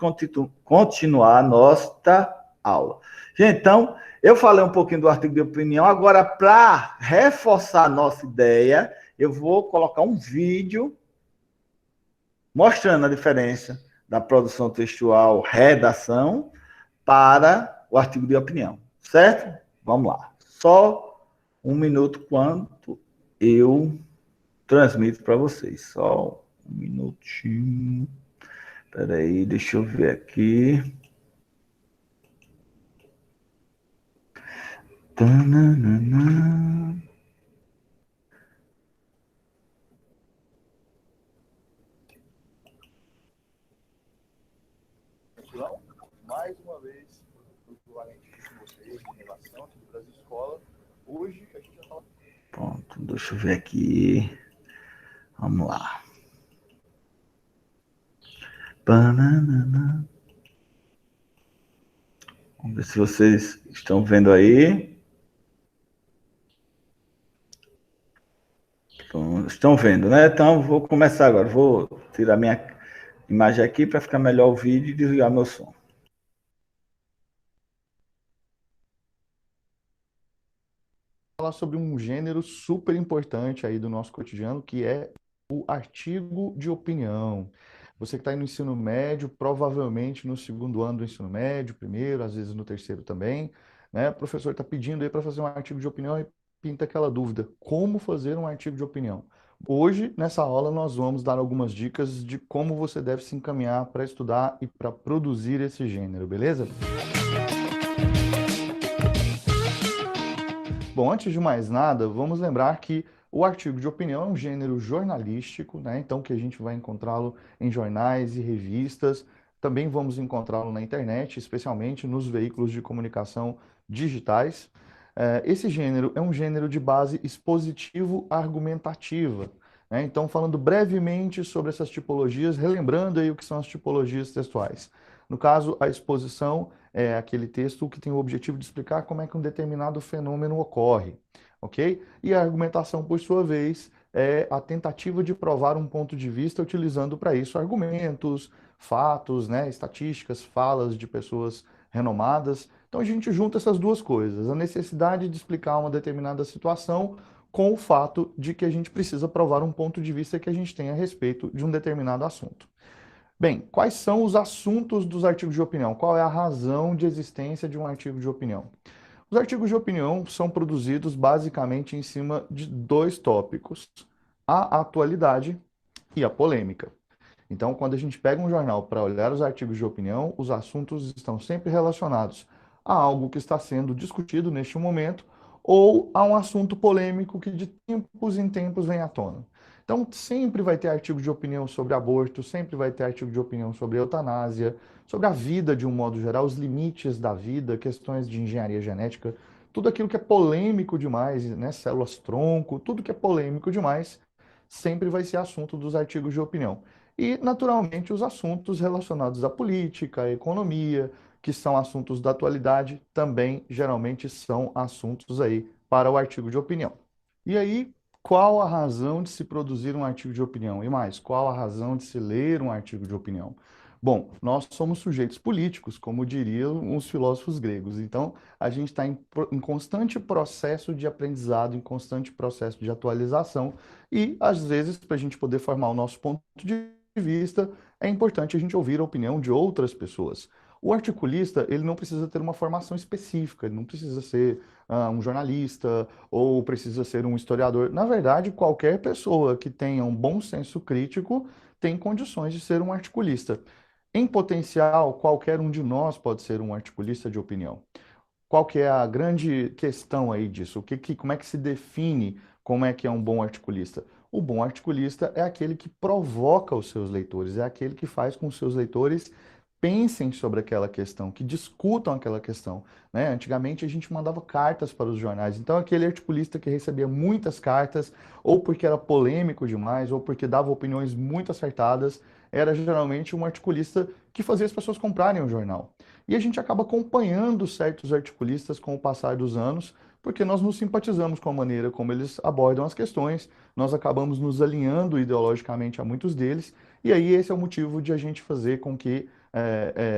continuar a nossa aula. Gente, então, eu falei um pouquinho do artigo de opinião, agora para reforçar a nossa ideia, eu vou colocar um vídeo mostrando a diferença da produção textual, redação, para o artigo de opinião, certo? Vamos lá. Só um minuto quanto eu transmito para vocês. Só um minutinho. Espera aí, deixa eu ver aqui. Tananana. Tranquilão? Mais uma vez, o valente com vocês em relação aqui do Brasil Escola. Hoje a gente vai falar. Pronto, deixa eu ver aqui. Vamos lá. Banana. Vamos ver se vocês estão vendo aí. Estão vendo, né? Então, vou começar agora. Vou tirar minha imagem aqui para ficar melhor o vídeo e desligar meu som. Falar sobre um gênero super importante aí do nosso cotidiano, que é o artigo de opinião. Você que está aí no ensino médio, provavelmente no segundo ano do ensino médio, primeiro, às vezes no terceiro também, né? O professor está pedindo aí para fazer um artigo de opinião e pinta aquela dúvida: como fazer um artigo de opinião? Hoje, nessa aula, nós vamos dar algumas dicas de como você deve se encaminhar para estudar e para produzir esse gênero, beleza? Bom, antes de mais nada, vamos lembrar que o artigo de opinião é um gênero jornalístico, né? Então, que a gente vai encontrá-lo em jornais e revistas. Também vamos encontrá-lo na internet, especialmente nos veículos de comunicação digitais. Esse gênero é um gênero de base expositivo-argumentativa, né? Então, falando brevemente sobre essas tipologias, relembrando aí o que são as tipologias textuais. No caso, a exposição é aquele texto que tem o objetivo de explicar como é que um determinado fenômeno ocorre, ok? E a argumentação, por sua vez, é a tentativa de provar um ponto de vista utilizando para isso argumentos, fatos, né, estatísticas, falas de pessoas renomadas. Então a gente junta essas duas coisas, a necessidade de explicar uma determinada situação com o fato de que a gente precisa provar um ponto de vista que a gente tem a respeito de um determinado assunto. Bem, quais são os assuntos dos artigos de opinião? Qual é a razão de existência de um artigo de opinião? Os artigos de opinião são produzidos basicamente em cima de dois tópicos: a atualidade e a polêmica. Então, quando a gente pega um jornal para olhar os artigos de opinião, os assuntos estão sempre relacionados a algo que está sendo discutido neste momento ou a um assunto polêmico que de tempos em tempos vem à tona. Então, sempre vai ter artigo de opinião sobre aborto, sempre vai ter artigo de opinião sobre eutanásia, sobre a vida de um modo geral, os limites da vida, questões de engenharia genética, tudo aquilo que é polêmico demais, né, células-tronco, tudo que é polêmico demais, sempre vai ser assunto dos artigos de opinião. E, naturalmente, os assuntos relacionados à política, à economia, que são assuntos da atualidade, também geralmente são assuntos aí para o artigo de opinião. E aí, qual a razão de se produzir um artigo de opinião? E mais, qual a razão de se ler um artigo de opinião? Bom, nós somos sujeitos políticos, como diriam os filósofos gregos. Então, a gente está em constante processo de aprendizado, em constante processo de atualização, e, às vezes, para a gente poder formar o nosso ponto de vista, é importante a gente ouvir a opinião de outras pessoas. O articulista, ele não precisa ter uma formação específica, ele não precisa ser um jornalista ou precisa ser um historiador. Na verdade, qualquer pessoa que tenha um bom senso crítico tem condições de ser um articulista. Em potencial, qualquer um de nós pode ser um articulista de opinião. Qual que é a grande questão aí disso? Como é que se define como é que é um bom articulista? O bom articulista é aquele que provoca os seus leitores, é aquele que faz com que os seus leitores pensem sobre aquela questão, que discutam aquela questão, né? Antigamente a gente mandava cartas para os jornais, então aquele articulista que recebia muitas cartas, ou porque era polêmico demais, ou porque dava opiniões muito acertadas, era geralmente um articulista que fazia as pessoas comprarem o jornal. E a gente acaba acompanhando certos articulistas com o passar dos anos, porque nós nos simpatizamos com a maneira como eles abordam as questões, nós acabamos nos alinhando ideologicamente a muitos deles, e aí esse é o motivo de a gente fazer com que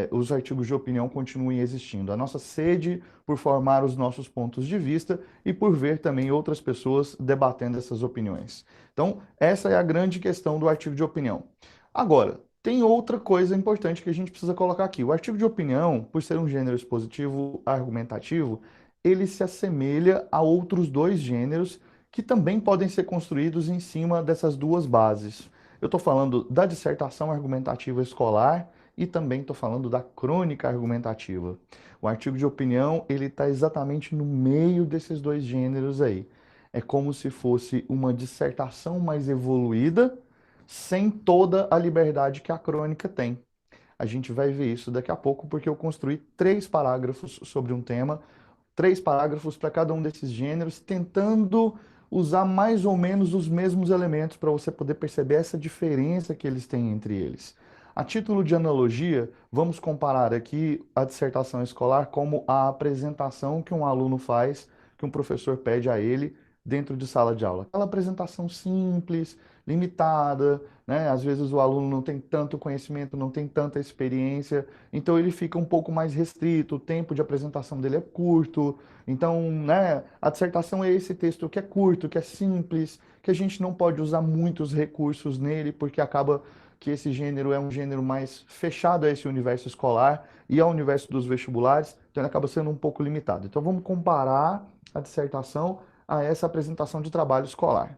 os artigos de opinião continuem existindo. A nossa sede por formar os nossos pontos de vista e por ver também outras pessoas debatendo essas opiniões. Então, essa é a grande questão do artigo de opinião. Agora, tem outra coisa importante que a gente precisa colocar aqui. O artigo de opinião, por ser um gênero expositivo argumentativo, ele se assemelha a outros dois gêneros que também podem ser construídos em cima dessas duas bases. Eu estou falando da dissertação argumentativa escolar e também estou falando da crônica argumentativa. O artigo de opinião, ele está exatamente no meio desses dois gêneros aí. É como se fosse uma dissertação mais evoluída, sem toda a liberdade que a crônica tem. A gente vai ver isso daqui a pouco, porque eu construí 3 parágrafos sobre um tema, 3 parágrafos para cada um desses gêneros, tentando usar mais ou menos os mesmos elementos para você poder perceber essa diferença que eles têm entre eles. A título de analogia, vamos comparar aqui a dissertação escolar como a apresentação que um aluno faz, que um professor pede a ele dentro de sala de aula. Aquela apresentação simples, limitada, né? Às vezes o aluno não tem tanto conhecimento, não tem tanta experiência, então ele fica um pouco mais restrito, o tempo de apresentação dele é curto. Então, né, a dissertação é esse texto que é curto, que é simples, que a gente não pode usar muitos recursos nele, porque acaba que esse gênero é um gênero mais fechado a esse universo escolar e ao universo dos vestibulares, então ele acaba sendo um pouco limitado. Então vamos comparar a dissertação a essa apresentação de trabalho escolar.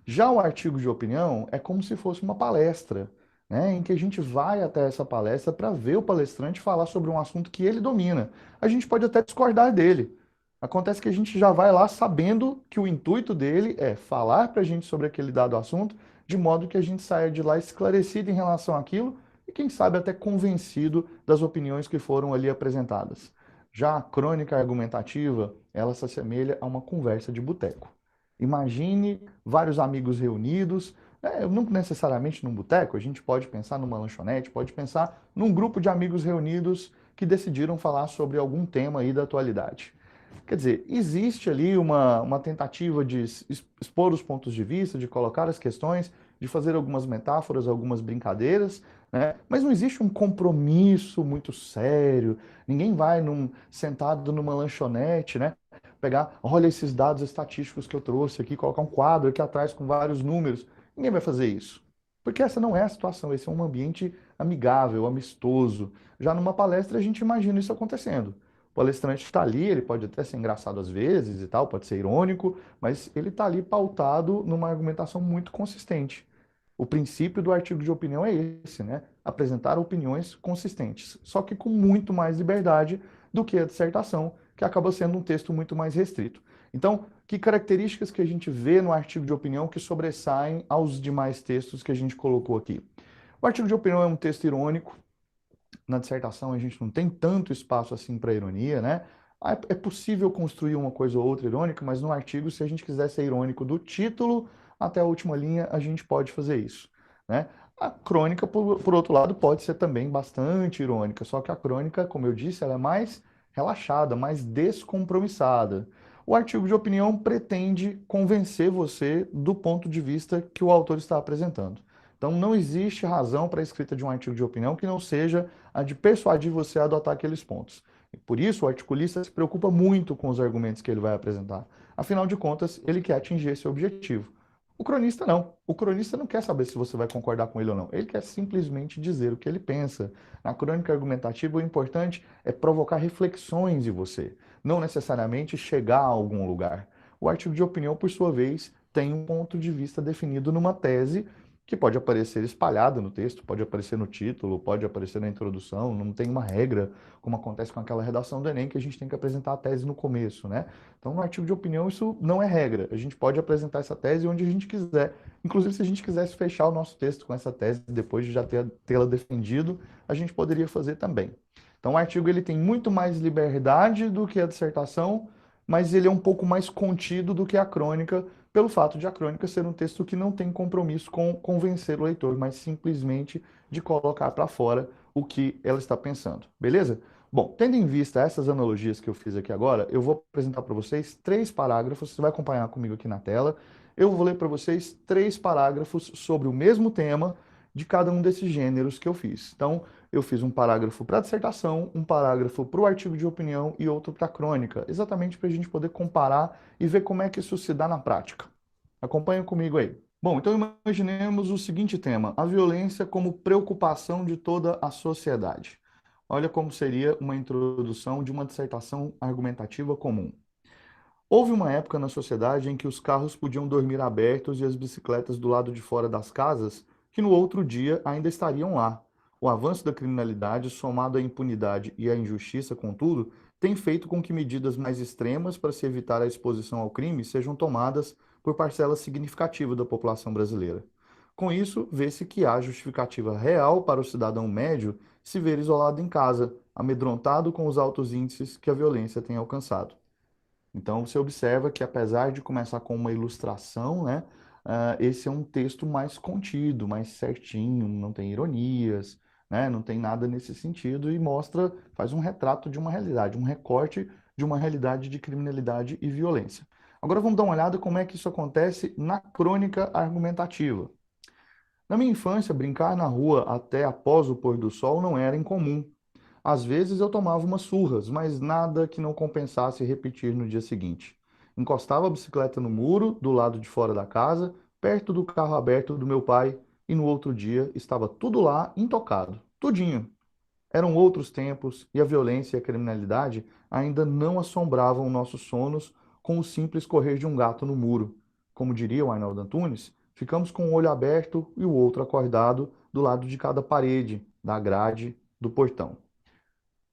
Já o artigo de opinião é como se fosse uma palestra, né, em que a gente vai até essa palestra para ver o palestrante falar sobre um assunto que ele domina. A gente pode até discordar dele. Acontece que a gente já vai lá sabendo que o intuito dele é falar para a gente sobre aquele dado assunto, de modo que a gente saia de lá esclarecido em relação àquilo e, quem sabe, até convencido das opiniões que foram ali apresentadas. Já a crônica argumentativa, ela se assemelha a uma conversa de boteco. Imagine vários amigos reunidos, não necessariamente num boteco, a gente pode pensar numa lanchonete, pode pensar num grupo de amigos reunidos que decidiram falar sobre algum tema aí da atualidade. Quer dizer, existe ali uma tentativa de expor os pontos de vista, de colocar as questões, de fazer algumas metáforas, algumas brincadeiras, né? Mas não existe um compromisso muito sério, ninguém vai sentado numa lanchonete, né? Pegar, olha esses dados estatísticos que eu trouxe aqui, colocar um quadro aqui atrás com vários números. Ninguém vai fazer isso. Porque essa não é a situação, esse é um ambiente amigável, amistoso. Já numa palestra a gente imagina isso acontecendo. O palestrante está ali, ele pode até ser engraçado às vezes e tal, pode ser irônico, mas ele está ali pautado numa argumentação muito consistente. O princípio do artigo de opinião é esse, né? Apresentar opiniões consistentes, só que com muito mais liberdade do que a dissertação, que acaba sendo um texto muito mais restrito. Então, que características que a gente vê no artigo de opinião que sobressaem aos demais textos que a gente colocou aqui? O artigo de opinião é um texto irônico. Na dissertação a gente não tem tanto espaço assim para ironia, né? É possível construir uma coisa ou outra irônica, mas no artigo, se a gente quiser ser irônico do título até a última linha, a gente pode fazer isso, né? A crônica, por outro lado, pode ser também bastante irônica, só que a crônica, como eu disse, ela é mais relaxada, mais descompromissada. O artigo de opinião pretende convencer você do ponto de vista que o autor está apresentando. Então, não existe razão para a escrita de um artigo de opinião que não seja a de persuadir você a adotar aqueles pontos. E por isso, o articulista se preocupa muito com os argumentos que ele vai apresentar. Afinal de contas, ele quer atingir esse objetivo. O cronista não. O cronista não quer saber se você vai concordar com ele ou não. Ele quer simplesmente dizer o que ele pensa. Na crônica argumentativa, o importante é provocar reflexões em você, não necessariamente chegar a algum lugar. O artigo de opinião, por sua vez, tem um ponto de vista definido numa tese que pode aparecer espalhada no texto, pode aparecer no título, pode aparecer na introdução, não tem uma regra, como acontece com aquela redação do Enem, que a gente tem que apresentar a tese no começo, né? Então, no artigo de opinião, isso não é regra. A gente pode apresentar essa tese onde a gente quiser. Inclusive, se a gente quisesse fechar o nosso texto com essa tese, depois de já tê-la defendido, a gente poderia fazer também. Então, o artigo ele tem muito mais liberdade do que a dissertação, mas ele é um pouco mais contido do que a crônica, pelo fato de a crônica ser um texto que não tem compromisso com convencer o leitor, mas simplesmente de colocar para fora o que ela está pensando. Beleza? Bom, tendo em vista essas analogias que eu fiz aqui agora, eu vou apresentar para vocês 3 parágrafos, você vai acompanhar comigo aqui na tela. Eu vou ler para vocês 3 parágrafos sobre o mesmo tema de cada um desses gêneros que eu fiz. Então, eu fiz um parágrafo para a dissertação, um parágrafo para o artigo de opinião e outro para a crônica, exatamente para a gente poder comparar e ver como é que isso se dá na prática. Acompanha comigo aí. Bom, então imaginemos o seguinte tema: a violência como preocupação de toda a sociedade. Olha como seria uma introdução de uma dissertação argumentativa comum. Houve uma época na sociedade em que os carros podiam dormir abertos e as bicicletas do lado de fora das casas, que no outro dia ainda estariam lá. O avanço da criminalidade, somado à impunidade e à injustiça, contudo, tem feito com que medidas mais extremas para se evitar a exposição ao crime sejam tomadas por parcela significativa da população brasileira. Com isso, vê-se que há justificativa real para o cidadão médio se ver isolado em casa, amedrontado com os altos índices que a violência tem alcançado. Então, você observa que, apesar de começar com uma ilustração, né, esse é um texto mais contido, mais certinho, não tem ironias, né, não tem nada nesse sentido e mostra, faz um retrato de uma realidade, um recorte de uma realidade de criminalidade e violência. Agora vamos dar uma olhada como é que isso acontece na crônica argumentativa. Na minha infância, brincar na rua até após o pôr do sol não era incomum. Às vezes eu tomava umas surras, mas nada que não compensasse repetir no dia seguinte. Encostava a bicicleta no muro, do lado de fora da casa, perto do carro aberto do meu pai, e no outro dia estava tudo lá, intocado. Tudinho. Eram outros tempos e a violência e a criminalidade ainda não assombravam nossos sonos com o simples correr de um gato no muro. Como diria o Arnaldo Antunes, ficamos com um olho aberto e o outro acordado do lado de cada parede, da grade, do portão.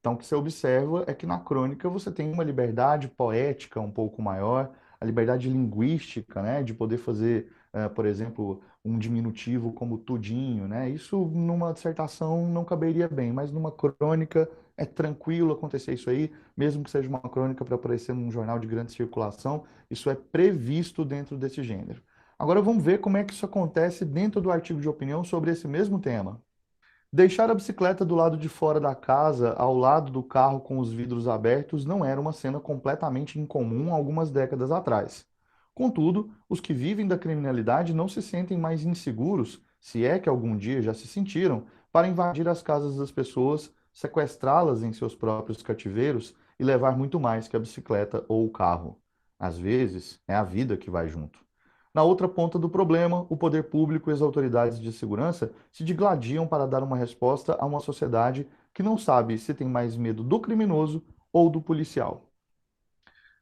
Então, o que você observa é que na crônica você tem uma liberdade poética um pouco maior, a liberdade linguística, né, de poder fazer, por exemplo, um diminutivo como tudinho, né? Isso numa dissertação não caberia bem, mas numa crônica é tranquilo acontecer isso aí, mesmo que seja uma crônica para aparecer num jornal de grande circulação, isso é previsto dentro desse gênero. Agora vamos ver como é que isso acontece dentro do artigo de opinião sobre esse mesmo tema. Deixar a bicicleta do lado de fora da casa, ao lado do carro com os vidros abertos, não era uma cena completamente incomum algumas décadas atrás. Contudo, os que vivem da criminalidade não se sentem mais inseguros, se é que algum dia já se sentiram, para invadir as casas das pessoas, sequestrá-las em seus próprios cativeiros e levar muito mais que a bicicleta ou o carro. Às vezes, é a vida que vai junto. Na outra ponta do problema, o poder público e as autoridades de segurança se digladiam para dar uma resposta a uma sociedade que não sabe se tem mais medo do criminoso ou do policial.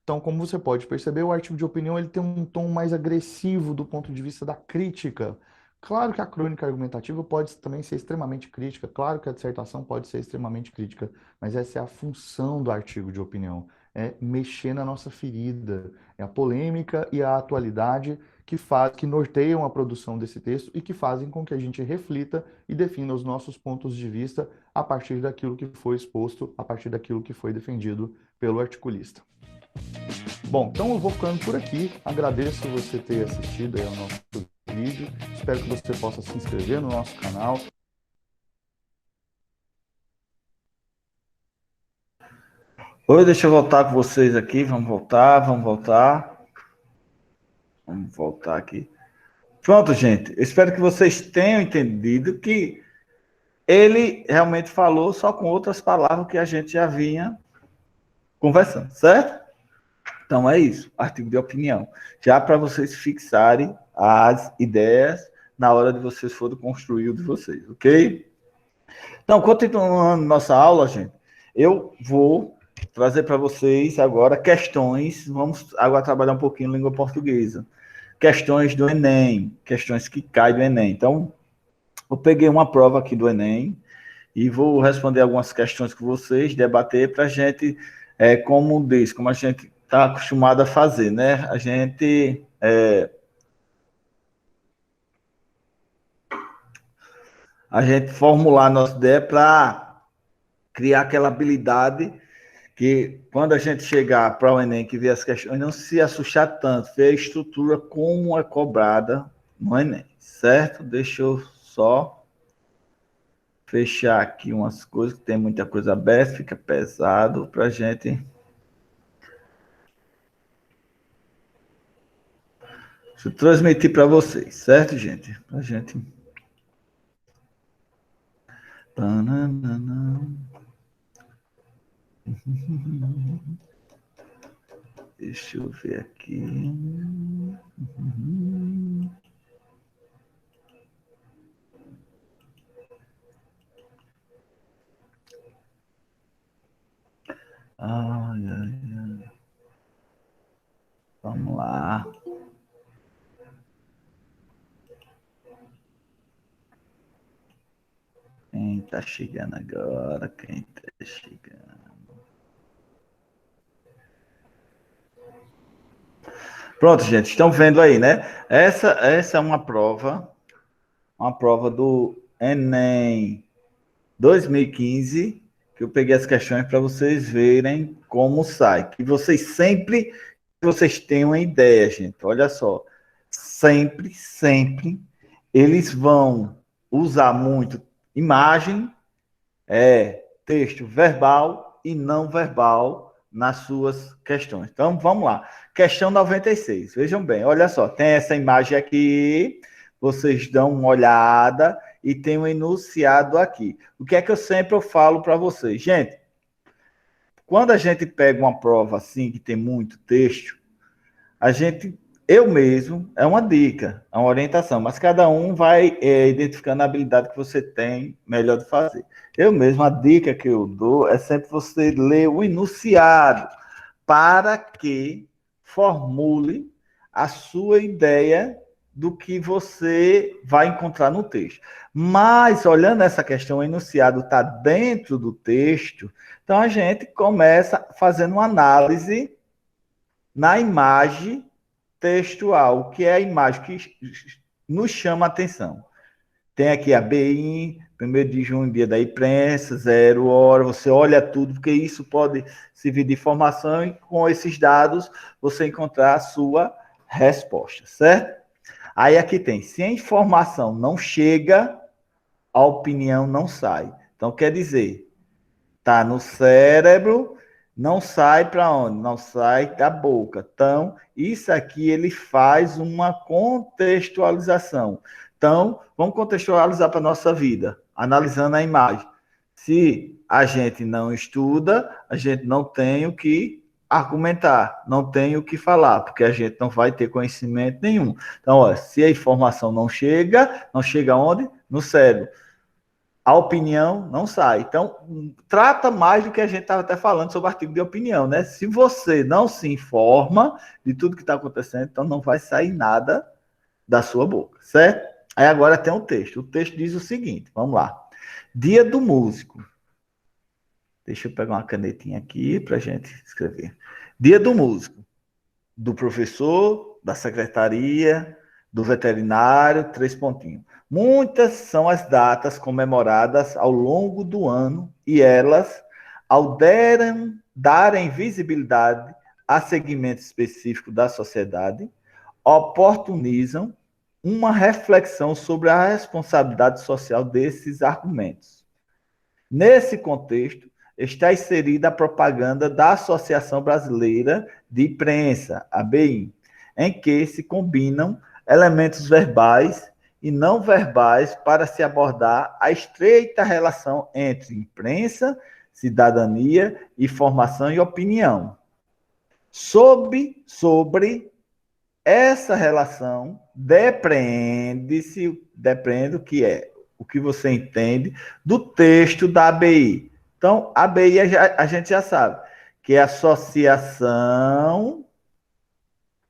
Então, como você pode perceber, o artigo de opinião ele tem um tom mais agressivo do ponto de vista da crítica. Claro que a crônica argumentativa pode também ser extremamente crítica, claro que a dissertação pode ser extremamente crítica, mas essa é a função do artigo de opinião, é mexer na nossa ferida, é a polêmica e a atualidade que norteiam a produção desse texto e que fazem com que a gente reflita e defina os nossos pontos de vista a partir daquilo que foi exposto, a partir daquilo que foi defendido pelo articulista. Bom, então eu vou ficando por aqui. Agradeço você ter assistido aí ao nosso vídeo. Espero que você possa se inscrever no nosso canal. Oi, deixa eu voltar com vocês aqui. Vamos voltar. Vamos voltar aqui. Pronto, gente. Eu espero que vocês tenham entendido que ele realmente falou só com outras palavras que a gente já vinha conversando, certo? Então é isso, artigo de opinião. Já para vocês fixarem as ideias na hora de vocês forem construir o de vocês, ok? Então, continuando nossa aula, gente, eu vou trazer para vocês agora questões, vamos agora trabalhar um pouquinho língua portuguesa. Questões do Enem, questões que caem do Enem. Então, eu peguei uma prova aqui do Enem e vou responder algumas questões com vocês, debater para a gente, como a gente está acostumado a fazer, né? A gente formular nossa ideia para criar aquela habilidade que quando a gente chegar para o Enem, que vê as questões, não se assustar tanto, ver a estrutura como é cobrada no Enem, certo? Deixa eu só fechar aqui umas coisas, que tem muita coisa aberta, fica pesado para a gente. Deixa eu transmitir para vocês, certo, gente? Para a gente. Deixa eu ver aqui. Ai, ai, ai. Vamos lá. Quem tá chegando agora? Quem tá chegando? Pronto, gente, estão vendo aí, né? Essa é uma prova do Enem. 2015, que eu peguei as questões para vocês verem como sai. Que vocês tenham uma ideia, gente. Olha só. Sempre, eles vão usar muito imagem, texto verbal e não verbal nas suas questões. Então, vamos lá. Questão 96. Vejam bem, olha só. Tem essa imagem aqui, vocês dão uma olhada e tem um enunciado aqui. O que é que eu sempre falo para vocês? Gente, quando a gente pega uma prova assim, que tem muito texto, eu mesmo, é uma dica, é uma orientação, mas cada um vai identificando a habilidade que você tem melhor de fazer. Eu mesmo, a dica que eu dou é sempre você ler o enunciado para que formule a sua ideia do que você vai encontrar no texto. Mas, olhando essa questão, o enunciado está dentro do texto, então a gente começa fazendo uma análise na imagem textual, que é a imagem que nos chama a atenção. Tem aqui a BI, 1º de junho, dia da imprensa, 0 hora, você olha tudo, porque isso pode servir de informação e com esses dados você encontrar a sua resposta, certo? Aí aqui tem, se a informação não chega, a opinião não sai. Então, quer dizer, tá no cérebro, não sai para onde? Não sai da boca. Então, isso aqui ele faz uma contextualização. Então, vamos contextualizar para a nossa vida, analisando a imagem. Se a gente não estuda, a gente não tem o que argumentar, não tem o que falar, porque a gente não vai ter conhecimento nenhum. Então, ó, se a informação não chega onde? No cérebro. A opinião não sai. Então, trata mais do que a gente estava até falando sobre artigo de opinião, né? Se você não se informa de tudo que está acontecendo, então não vai sair nada da sua boca, certo? Aí agora tem um texto. O texto diz o seguinte, vamos lá. Dia do músico. Deixa eu pegar uma canetinha aqui para a gente escrever. Dia do músico. Do professor, da secretaria, do veterinário, 3 pontinhos. Muitas são as datas comemoradas ao longo do ano e elas, ao darem visibilidade a segmento específico da sociedade, oportunizam uma reflexão sobre a responsabilidade social desses argumentos. Nesse contexto, está inserida a propaganda da Associação Brasileira de Imprensa, ABI, em que se combinam elementos verbais e não verbais para se abordar a estreita relação entre imprensa, cidadania, informação e opinião. Sobre essa relação, depreende o que é, o que você entende do texto da ABI. Então, a ABI a gente já sabe, que é a Associação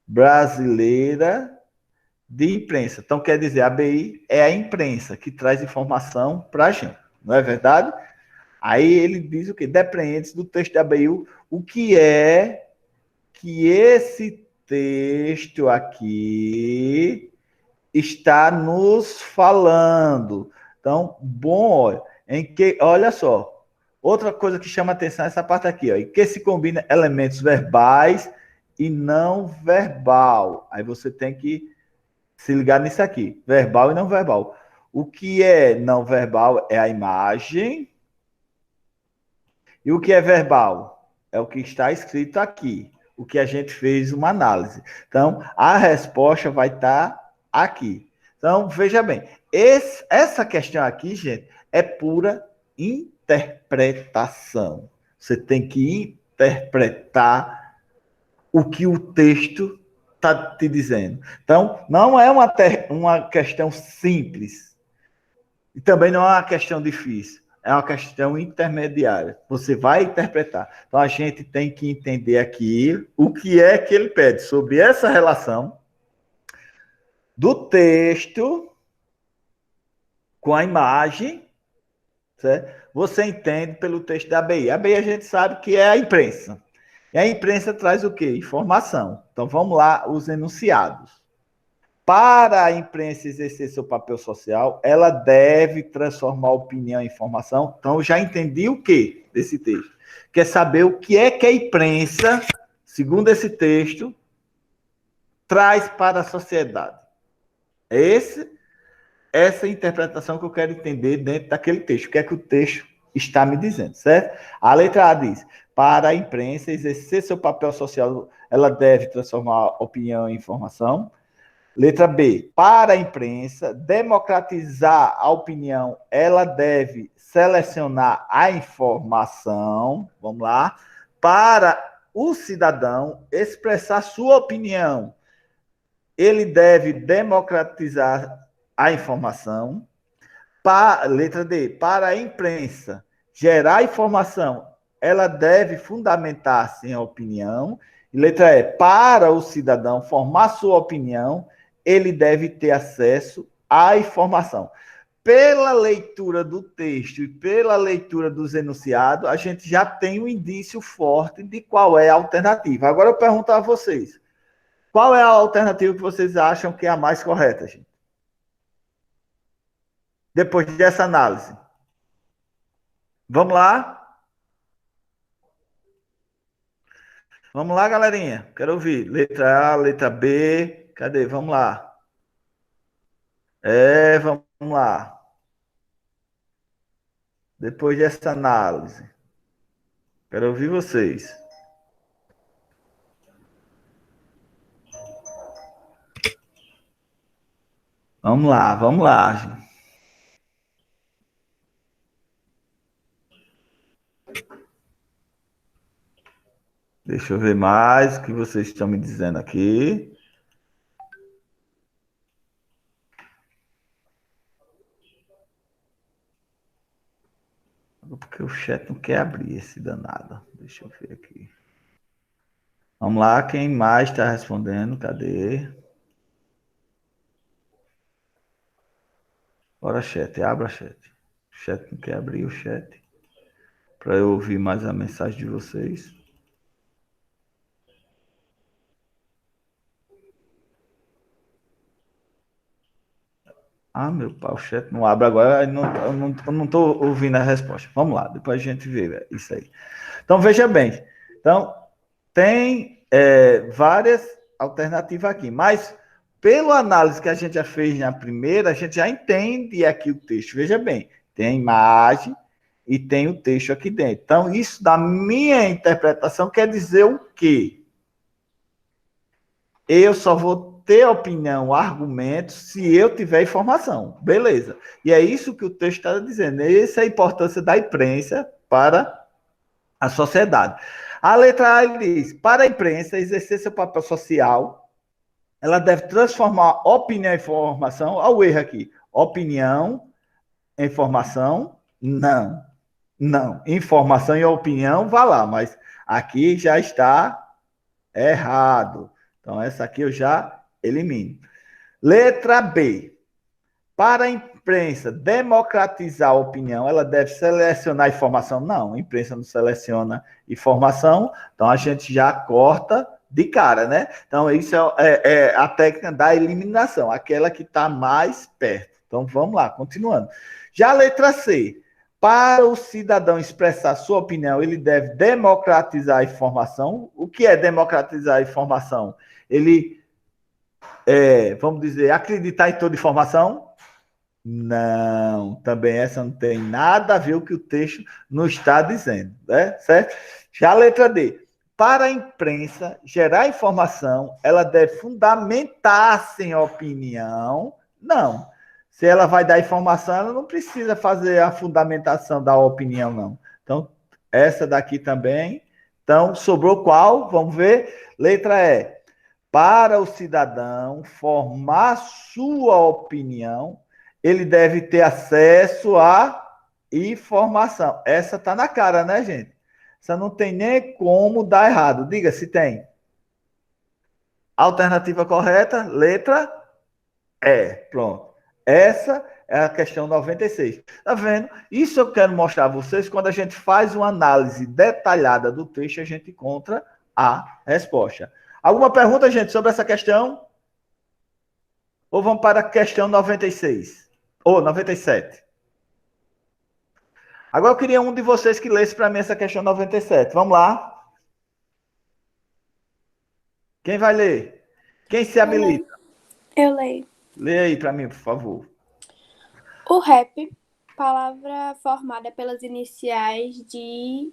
Brasileira de Imprensa. Então, quer dizer, a ABI é a imprensa que traz informação para a gente, não é verdade? Aí ele diz o quê? Depreende do texto da ABI o que é que esse texto aqui está nos falando. Então, bom, olha só, outra coisa que chama atenção é essa parte aqui, ó, em que se combina elementos verbais e não verbal. Aí você tem que se ligar nisso aqui, verbal e não verbal. O que é não verbal é a imagem, e o que é verbal é o que está escrito aqui, o que a gente fez uma análise. Então, a resposta vai estar aqui. Então, veja bem, essa questão aqui, gente, é pura interpretação. Você tem que interpretar o que o texto está te dizendo. Então, não é uma questão simples. E também não é uma questão difícil. É uma questão intermediária. Você vai interpretar. Então, a gente tem que entender aqui o que é que ele pede sobre essa relação do texto com a imagem, certo? Você entende pelo texto da ABI. A ABI a gente sabe que é a imprensa. E a imprensa traz o quê? Informação. Então, vamos lá, os enunciados. para a imprensa exercer seu papel social, ela deve transformar opinião em informação. Então, eu já entendi o que desse texto. Quer saber o que é que a imprensa, segundo esse texto, traz para a sociedade. Essa interpretação que eu quero entender dentro daquele texto. O que é que o texto está me dizendo, certo? A letra A diz, para a imprensa exercer seu papel social, ela deve transformar opinião em informação. Letra B, para a imprensa democratizar a opinião, ela deve selecionar a informação, vamos lá, para o cidadão expressar sua opinião, ele deve democratizar a informação. Letra D, para a imprensa gerar informação, ela deve fundamentar-se em opinião. E letra E, para o cidadão formar sua opinião, ele deve ter acesso à informação. Pela leitura do texto e pela leitura dos enunciados, a gente já tem um indício forte de qual é a alternativa. Agora eu pergunto a vocês, qual é a alternativa que vocês acham que é a mais correta, gente? Depois dessa análise. Vamos lá? Vamos lá, galerinha. Quero ouvir. Letra A, letra B. Cadê? Vamos lá. Vamos lá. Depois dessa análise. Quero ouvir vocês. Vamos lá, gente. Deixa eu ver mais o que vocês estão me dizendo aqui. Porque o chat não quer abrir esse danado. Deixa eu ver aqui. Vamos lá, quem mais está respondendo? Cadê? Bora, chat, abra chat. O chat não quer abrir o chat. Para eu ouvir mais a mensagem de vocês. Ah, meu pai, o chat não abre agora, eu não estou ouvindo a resposta. Vamos lá, depois a gente vê isso aí. Então, veja bem. Então, tem várias alternativas aqui, mas pela análise que a gente já fez na primeira, a gente já entende aqui o texto. Veja bem, tem a imagem e tem o texto aqui dentro. Então, isso, da minha interpretação, quer dizer o quê? Eu só vou ter opinião, argumentos, se eu tiver informação. Beleza. E é isso que o texto está dizendo. Essa é a importância da imprensa para a sociedade. A letra A diz, para a imprensa exercer seu papel social, ela deve transformar opinião em informação. Olha o erro aqui. Opinião, informação, não. Não. Informação e opinião, vá lá. Mas aqui já está errado. Então, essa aqui eu já elimino. Letra B. Para a imprensa democratizar a opinião, ela deve selecionar informação? Não, a imprensa não seleciona informação, então a gente já corta de cara, né? Então, isso é a técnica da eliminação, aquela que está mais perto. Então, vamos lá, continuando. Já a letra C. Para o cidadão expressar sua opinião, ele deve democratizar a informação. O que é democratizar a informação? Ele, vamos dizer, acreditar em toda informação? Não, também essa não tem nada a ver com o que o texto não está dizendo, né? Certo? Já a letra D. Para a imprensa gerar informação, ela deve fundamentar-se em opinião? Não. Se ela vai dar informação, ela não precisa fazer a fundamentação da opinião, não. Então, essa daqui também. Então, sobrou qual? Vamos ver. Letra E. Para o cidadão formar sua opinião, ele deve ter acesso à informação. Essa está na cara, né, gente? Essa não tem nem como dar errado. Diga se tem. Alternativa correta, letra E. Pronto. Essa é a questão 96. Tá vendo? Isso eu quero mostrar a vocês. Quando a gente faz uma análise detalhada do texto, a gente encontra a resposta. Alguma pergunta, gente, sobre essa questão? Ou vamos para a questão 96? Ou 97? Agora eu queria um de vocês que lesse para mim essa questão 97. Vamos lá. Quem vai ler? Quem se habilita? Eu leio. Lê aí para mim, por favor. O rap, palavra formada pelas iniciais de...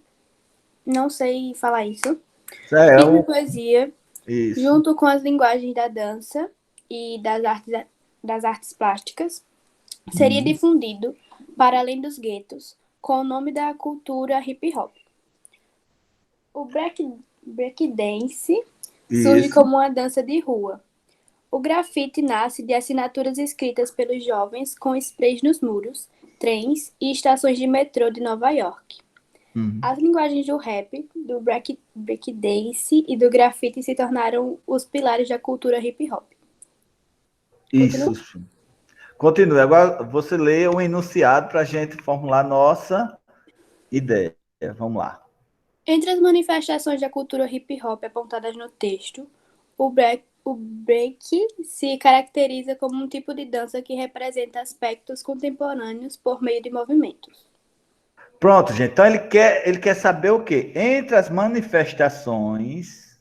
Não sei falar isso. Ritmo e poesia, Isso. junto com as linguagens da dança e das artes plásticas, seria difundido para além dos guetos, com o nome da cultura hip hop. O breakdance surge como uma dança de rua. O grafite nasce de assinaturas escritas pelos jovens com sprays nos muros, trens e estações de metrô de Nova York. As linguagens do rap, do breakdance e do grafite se tornaram os pilares da cultura hip hop. Isso. Continue. Agora você lê um enunciado para a gente formular nossa ideia. Vamos lá. Entre as manifestações da cultura hip hop apontadas no texto, o break se caracteriza como um tipo de dança que representa aspectos contemporâneos por meio de movimentos. Pronto, gente. Então ele quer saber o quê? Entre as manifestações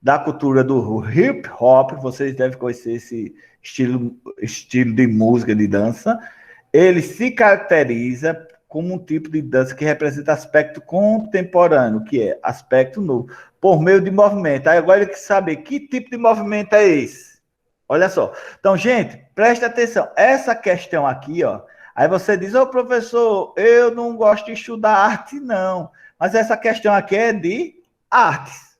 da cultura do hip hop, vocês devem conhecer esse estilo de música, de dança, ele se caracteriza como um tipo de dança que representa aspecto contemporâneo, que é aspecto novo, por meio de movimento. Aí agora ele quer saber que tipo de movimento é esse. Olha só. Então, gente, preste atenção. Essa questão aqui, ó. Aí você diz, ô professor, eu não gosto de estudar arte, não. Mas essa questão aqui é de artes.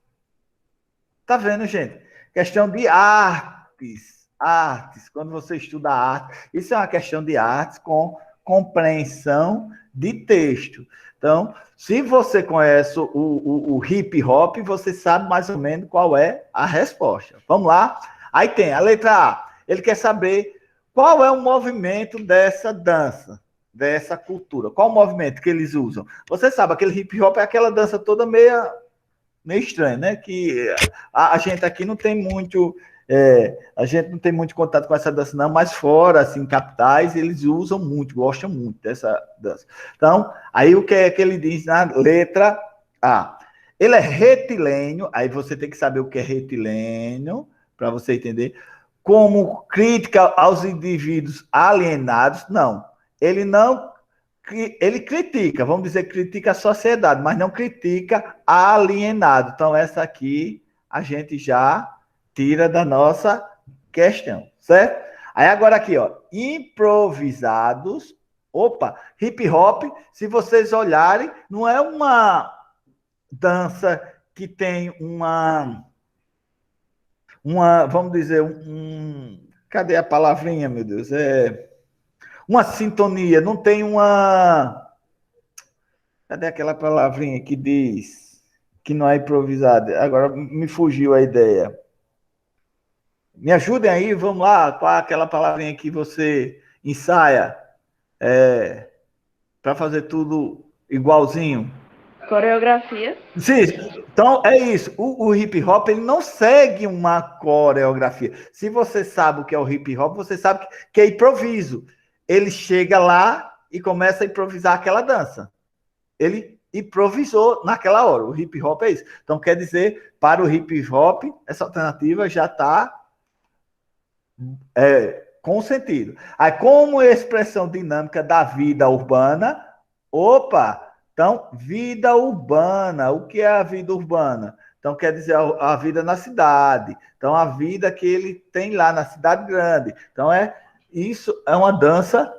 Tá vendo, gente? Questão de artes. Artes. Quando você estuda arte, isso é uma questão de artes com compreensão de texto. Então, se você conhece o hip hop, você sabe mais ou menos qual é a resposta. Vamos lá? Aí tem a letra A. Ele quer saber qual é o movimento dessa dança, dessa cultura. Qual o movimento que eles usam? Você sabe, aquele hip hop é aquela dança toda meio estranha, né? Que a gente aqui não tem muito... a gente não tem muito contato com essa dança, não, mas fora, assim, capitais, eles usam muito, gostam muito dessa dança. Então, aí o que é que ele diz na letra A? Ele é retilíneo, aí você tem que saber o que é retilíneo, para você entender. Como crítica aos indivíduos alienados, não. Ele não... Ele critica, vamos dizer, critica a sociedade, mas não critica alienado. Então, essa aqui a gente já tira da nossa questão, certo? Aí agora aqui, ó, improvisados. Opa, hip hop, se vocês olharem, não é uma dança que tem vamos dizer, cadê a palavrinha, meu Deus? Uma sintonia, não tem cadê aquela palavrinha que diz que não é improvisada? Agora me fugiu a ideia. Me ajudem aí, vamos lá, qual é aquela palavrinha que você ensaia para fazer tudo igualzinho? Coreografia. Sim, então é isso. O hip hop ele não segue uma coreografia. Se você sabe o que é o hip hop, você sabe que é improviso. Ele chega lá e começa a improvisar aquela dança. Ele improvisou naquela hora. O hip hop é isso. Então quer dizer, para o hip hop, essa alternativa já está com sentido. Aí, como expressão dinâmica da vida urbana, então, vida urbana. O que é a vida urbana? Então, quer dizer a vida na cidade. Então, a vida que ele tem lá na cidade grande. Então, isso é uma dança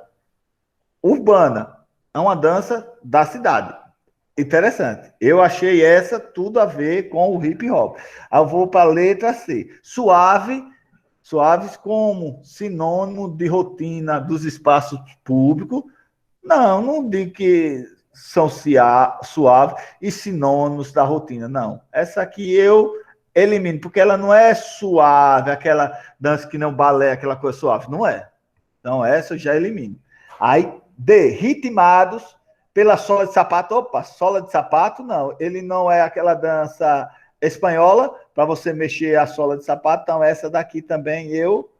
urbana. É uma dança da cidade. Interessante. Eu achei essa tudo a ver com o hip hop. Eu vou para a letra C. Suaves como sinônimo de rotina dos espaços públicos. Não digo que são suaves e sinônimos da rotina. Não. Essa aqui eu elimino, porque ela não é suave, aquela dança que não balé, aquela coisa suave. Não é. Então, essa eu já elimino. Aí, D, ritmados pela sola de sapato. Opa, sola de sapato, não. Ele não é aquela dança espanhola, para você mexer a sola de sapato. Então, essa daqui também eu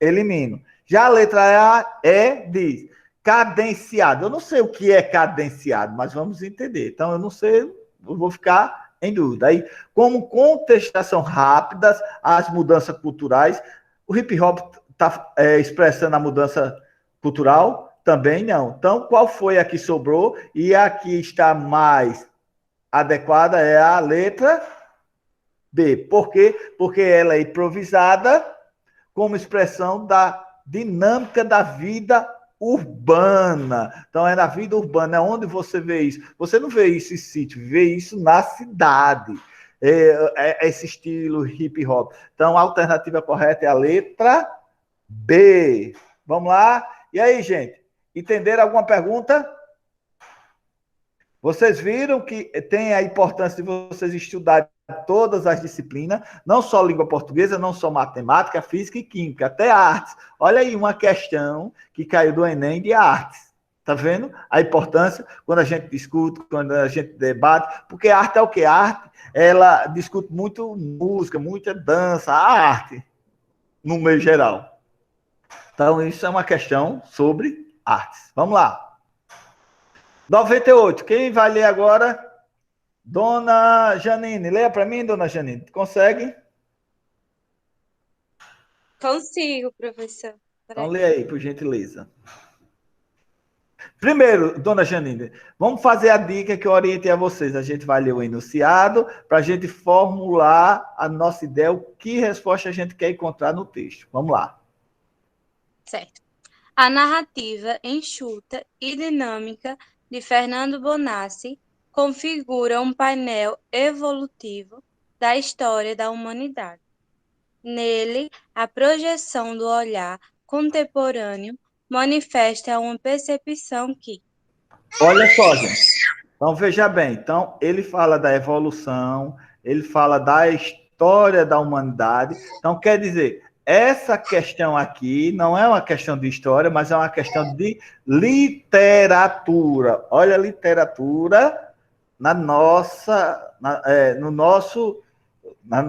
Elimino. Já a letra A diz cadenciado. Eu não sei o que é cadenciado, mas vamos entender. Então, eu não sei, eu vou ficar em dúvida. Aí, como contestação rápidas às mudanças culturais, o hip hop está expressando a mudança cultural? Também não. Então, qual foi a que sobrou? E a que está mais adequada é a letra B. Por quê? Porque ela é improvisada como expressão da dinâmica da vida urbana. Então, é na vida urbana, é onde você vê isso. Você não vê isso em sítio, vê isso na cidade. Esse estilo hip hop. Então, a alternativa correta é a letra B. Vamos lá? E aí, gente? Entenderam alguma pergunta? Vocês viram que tem a importância de vocês estudarem todas as disciplinas, não só língua portuguesa, não só matemática, física e química, até artes. Olha aí uma questão que caiu do Enem de artes. Tá vendo a importância quando a gente discute, quando a gente debate? Porque arte é o quê? A arte, ela discute muito música, muita dança, a arte, no meio geral. Então, isso é uma questão sobre artes. Vamos lá. 98. Quem vai ler agora? Dona Janine. Leia para mim, Dona Janine. Consegue? Consigo, professor. Então, leia aí, por gentileza. Primeiro, Dona Janine, vamos fazer a dica que eu orientei a vocês. A gente vai ler o enunciado para a gente formular a nossa ideia, o que resposta a gente quer encontrar no texto. Vamos lá. Certo. A narrativa enxuta e dinâmica de Fernando Bonassi configura um painel evolutivo da história da humanidade. Nele, a projeção do olhar contemporâneo manifesta uma percepção que... Olha só, gente. Então, veja bem. Então, ele fala da evolução, ele fala da história da humanidade. Então, quer dizer, essa questão aqui não é uma questão de história, mas é uma questão de literatura. Olha a literatura nas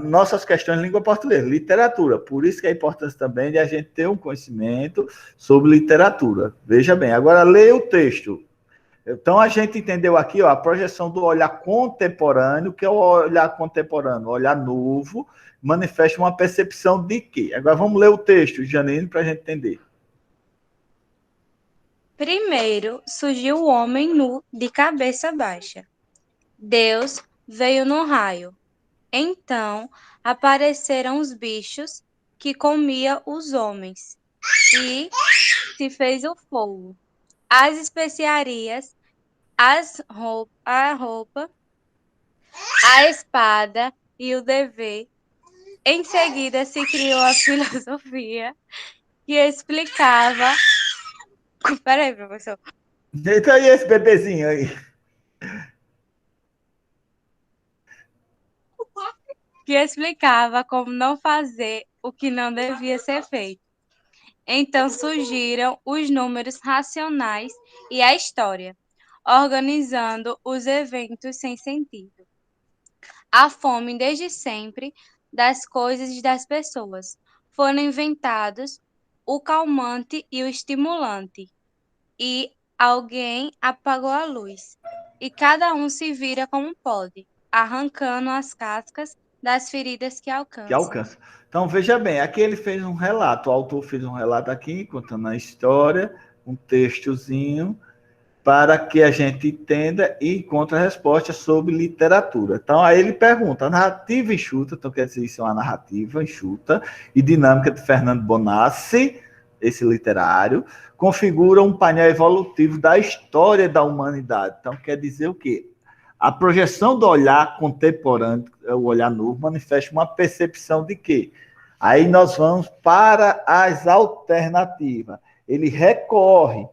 nossas questões de língua portuguesa, literatura. Por isso que é importante também de a gente ter um conhecimento sobre literatura. Veja bem, agora leia o texto. Então, a gente entendeu aqui a projeção do olhar contemporâneo, que é o olhar contemporâneo, o olhar novo, manifesta uma percepção de quê? Agora vamos ler o texto, Janine, para a gente entender. Primeiro surgiu o homem nu de cabeça baixa. Deus veio no raio. Então apareceram os bichos que comiam os homens. E se fez o fogo, as especiarias, a roupa, a espada e o dever. Em seguida se criou a filosofia que explicava... Peraí, professor. Deita aí esse bebezinho aí. Que explicava como não fazer o que não devia ser feito. Então surgiram os números racionais e a história, organizando os eventos sem sentido. A fome desde sempre das coisas e das pessoas. Foram inventados o calmante e o estimulante. E alguém apagou a luz. E cada um se vira como pode, arrancando as cascas das feridas que alcança. Então, veja bem, aqui ele fez um relato, o autor fez um relato aqui, contando a história, um textozinho, para que a gente entenda e encontre a resposta sobre literatura. Então, aí ele pergunta, a narrativa enxuta, então quer dizer, isso é uma narrativa enxuta e dinâmica de Fernando Bonassi, esse literário, configura um painel evolutivo da história da humanidade. Então, quer dizer o quê? A projeção do olhar contemporâneo, o olhar novo, manifesta uma percepção de quê? Aí nós vamos para as alternativas. Ele recorre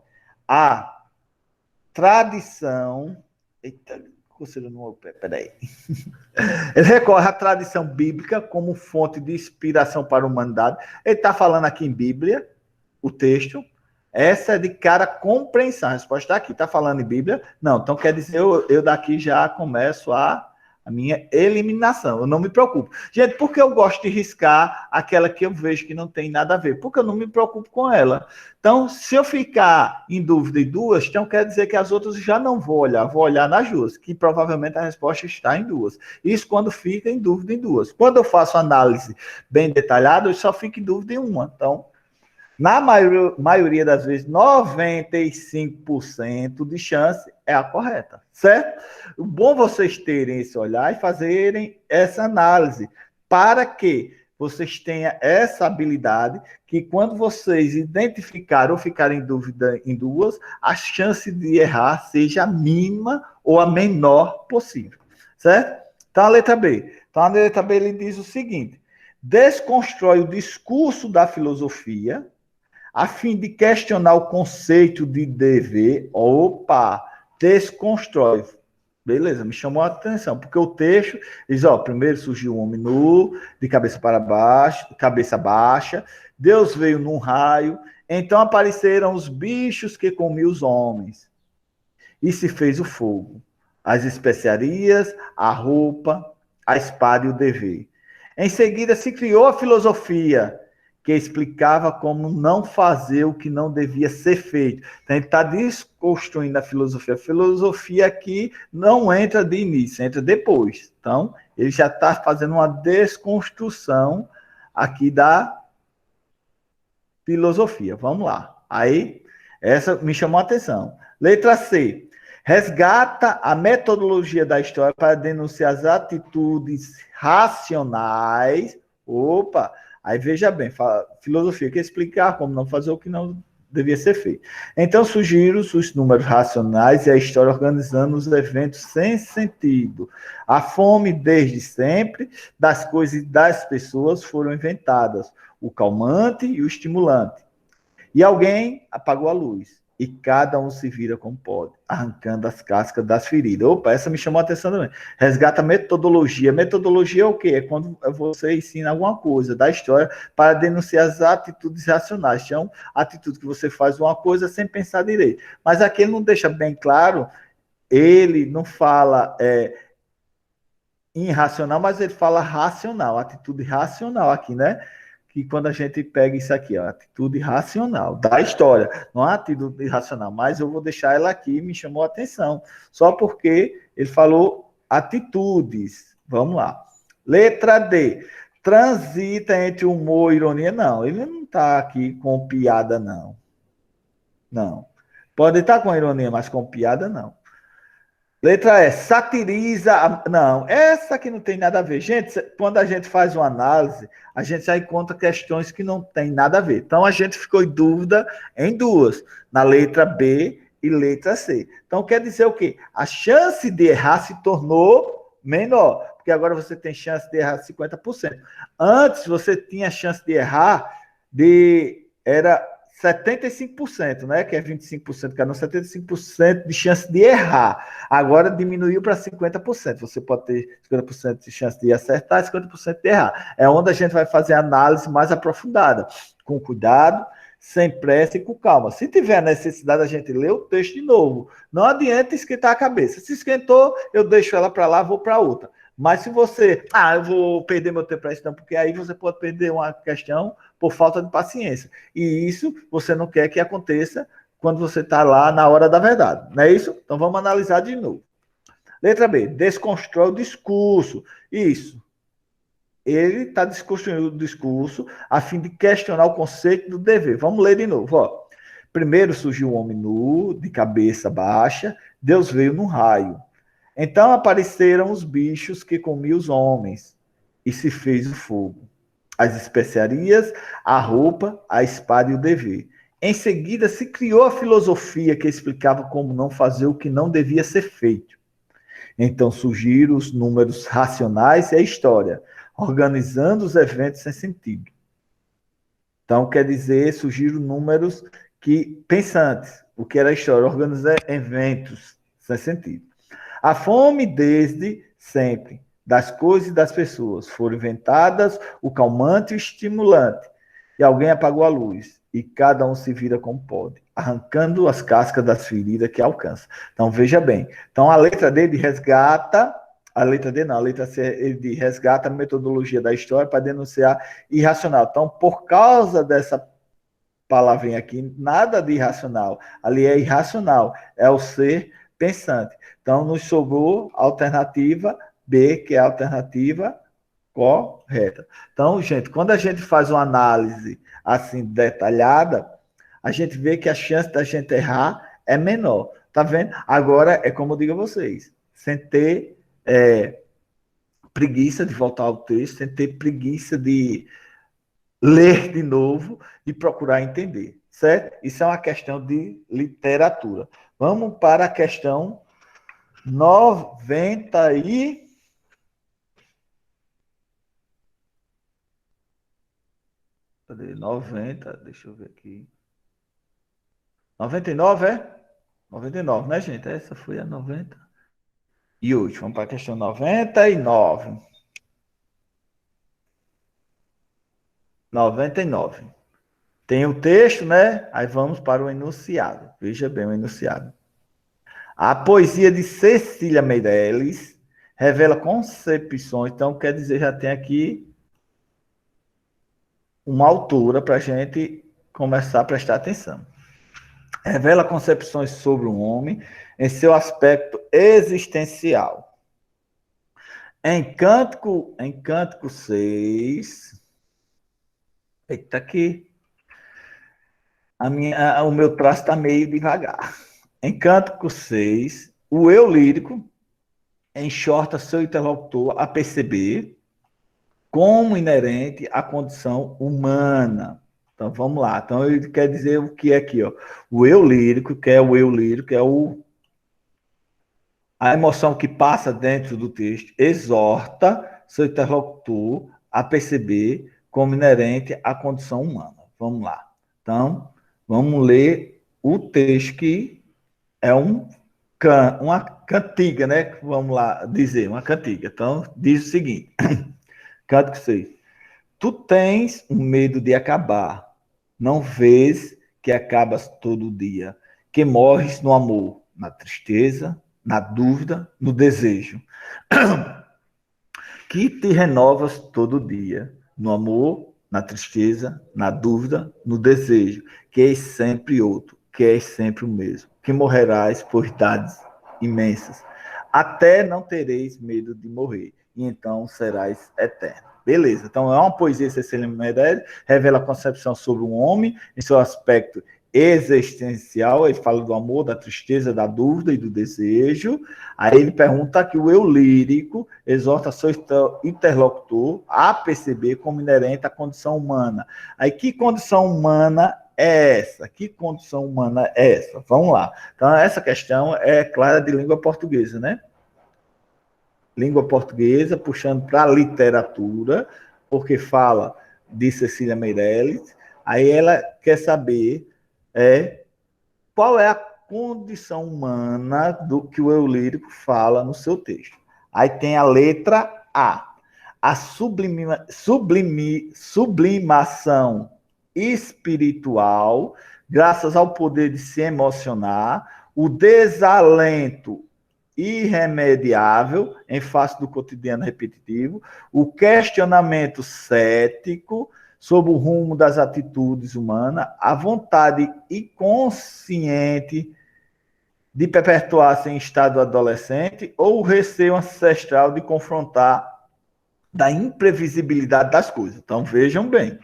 à tradição... Eita, coceira no meu pé, peraí. Ele recorre à tradição bíblica como fonte de inspiração para a humanidade. Ele está falando aqui em Bíblia, o texto. Essa é de cara compreensão. A resposta está aqui. Está falando em Bíblia? Não. Então, quer dizer, eu daqui já começo a a minha eliminação. Eu não me preocupo. Gente, por que eu gosto de riscar aquela que eu vejo que não tem nada a ver? Porque eu não me preocupo com ela. Então, se eu ficar em dúvida em duas, então quer dizer que as outras já não vou olhar nas duas, que provavelmente a resposta está em duas. Isso quando fica em dúvida em duas. Quando eu faço análise bem detalhada, eu só fico em dúvida em uma. Então, na maioria das vezes, 95% de chance é a correta, certo? O bom vocês terem esse olhar e fazerem essa análise, para que vocês tenham essa habilidade, que quando vocês identificarem ou ficarem em dúvida em duas, a chance de errar seja a mínima ou a menor possível, certo? Então, a letra B. Então, a letra B ele diz o seguinte: desconstrói o discurso da filosofia a fim de questionar o conceito de dever. Opa, desconstrói. Beleza, me chamou a atenção, porque o texto diz, primeiro surgiu um homem nu, de cabeça para baixo, cabeça baixa, Deus veio num raio, então apareceram os bichos que comiam os homens, e se fez o fogo, as especiarias, a roupa, a espada e o dever. Em seguida se criou a filosofia, que explicava como não fazer o que não devia ser feito. Então, ele está desconstruindo a filosofia. A filosofia aqui não entra de início, entra depois. Então, ele já está fazendo uma desconstrução aqui da filosofia. Vamos lá. Aí, essa me chamou a atenção. Letra C. Resgata a metodologia da história para denunciar as atitudes racionais. Opa! Aí veja bem, filosofia quer explicar como não fazer o que não devia ser feito. Então surgiram os números racionais e a história organizando os eventos sem sentido. A fome desde sempre, das coisas e das pessoas foram inventadas, o calmante e o estimulante. E alguém apagou a luz. E cada um se vira como pode, arrancando as cascas das feridas. Opa, essa me chamou a atenção também. Resgata a metodologia. Metodologia é o quê? É quando você ensina alguma coisa da história para denunciar as atitudes racionais. Então, atitude que você faz uma coisa sem pensar direito. Mas aqui ele não deixa bem claro, ele não fala irracional, mas ele fala racional, atitude racional aqui, né? Que quando a gente pega isso aqui, atitude racional da história, não é atitude racional, mas eu vou deixar ela aqui, me chamou a atenção, só porque ele falou atitudes. Vamos lá. Letra D. Transita entre humor e ironia. Não, ele não está aqui com piada, não. Não. Pode estar com ironia, mas com piada, não. Letra E, satiriza. Não, essa aqui não tem nada a ver. Gente, quando a gente faz uma análise, a gente já encontra questões que não tem nada a ver. Então, a gente ficou em dúvida em duas, na letra B e letra C. Então, quer dizer o quê? A chance de errar se tornou menor, porque agora você tem chance de errar 50%. Antes, você tinha chance de errar era 75%, né? Que é 25%, cada um, 75% de chance de errar. Agora diminuiu para 50%. Você pode ter 50% de chance de acertar e 50% de errar. É onde a gente vai fazer a análise mais aprofundada, com cuidado, sem pressa e com calma. Se tiver necessidade, a gente lê o texto de novo. Não adianta esquentar a cabeça. Se esquentou, eu deixo ela para lá, vou para outra. Mas se você, eu vou perder meu tempo para isso, não, porque aí você pode perder uma questão por falta de paciência. E isso você não quer que aconteça quando você está lá na hora da verdade. Não é isso? Então vamos analisar de novo. Letra B, desconstrói o discurso. Isso. Ele está desconstruindo o discurso a fim de questionar o conceito do dever. Vamos ler de novo. Primeiro surgiu um homem nu, de cabeça baixa, Deus veio num raio. Então apareceram os bichos que comiam os homens, e se fez o fogo, as especiarias, a roupa, a espada e o dever. Em seguida se criou a filosofia que explicava como não fazer o que não devia ser feito. Então surgiram os números racionais e a história, organizando os eventos sem sentido. Então quer dizer, surgiram números pensantes, o que era a história, organizar eventos sem sentido. A fome desde sempre, das coisas e das pessoas, foram inventadas o calmante e o estimulante. E alguém apagou a luz, e cada um se vira como pode, arrancando as cascas das feridas que alcança. Então, veja bem. Então, a letra D resgata A letra D não, a letra C ele diz, resgata a metodologia da história para denunciar irracional. Então, por causa dessa palavrinha aqui, nada de irracional. Ali é irracional, é o ser pensante. Então, nos sobrou a alternativa B, que é a alternativa correta. Então, gente, quando a gente faz uma análise assim detalhada, a gente vê que a chance da gente errar é menor. Tá vendo? Agora, é como eu digo a vocês, sem ter preguiça de voltar ao texto, sem ter preguiça de ler de novo e procurar entender, certo? Isso é uma questão de literatura. Vamos para a questão 90 e... Cadê? 90, deixa eu ver aqui. 99, é? 99, né, gente? Essa foi a 90. E hoje, vamos para a questão 99. 99. Tem o texto, né? Aí vamos para o enunciado. Veja bem o enunciado. A poesia de Cecília Meirelles revela concepções. Então, quer dizer, já tem aqui uma autora para a gente começar a prestar atenção. Revela concepções sobre o homem em seu aspecto existencial. Em Cântico 6... Eita, aqui... o meu traço está meio devagar. Em Cântico 6, o eu lírico enxorta seu interlocutor a perceber como inerente à condição humana. Então, vamos lá. Então, ele quer dizer o que é aqui, ó. O eu lírico, que é o eu lírico, é a emoção que passa dentro do texto, exorta seu interlocutor a perceber como inerente à condição humana. Vamos lá. Então, vamos ler o texto que é uma cantiga, né? Vamos lá dizer, uma cantiga. Então, diz o seguinte, Cântico 6. Tu tens um medo de acabar, não vês que acabas todo dia, que morres no amor, na tristeza, na dúvida, no desejo, que te renovas todo dia, no amor, na tristeza, na dúvida, no desejo, que és sempre outro, que és sempre o mesmo, que morrerás por idades imensas, até não tereis medo de morrer, e então serás eterno. Beleza, então é uma poesia de Cecília Meirelles, revela a concepção sobre um homem em seu aspecto existencial, ele fala do amor, da tristeza, da dúvida e do desejo. Aí ele pergunta que o eu lírico exorta seu interlocutor a perceber como inerente à condição humana. Aí que condição humana é essa? Que condição humana é essa? Vamos lá. Então essa questão é clara de língua portuguesa, né? Língua portuguesa, puxando para a literatura, porque fala de Cecília Meirelles. Aí ela quer saber qual é a condição humana do que o eu lírico fala no seu texto. Aí tem a letra A. A sublimação espiritual, graças ao poder de se emocionar, o desalento irremediável em face do cotidiano repetitivo, o questionamento cético sobre o rumo das atitudes humanas, a vontade inconsciente de perpetuar-se em estado adolescente ou o receio ancestral de confrontar da imprevisibilidade das coisas. Então, vejam bem.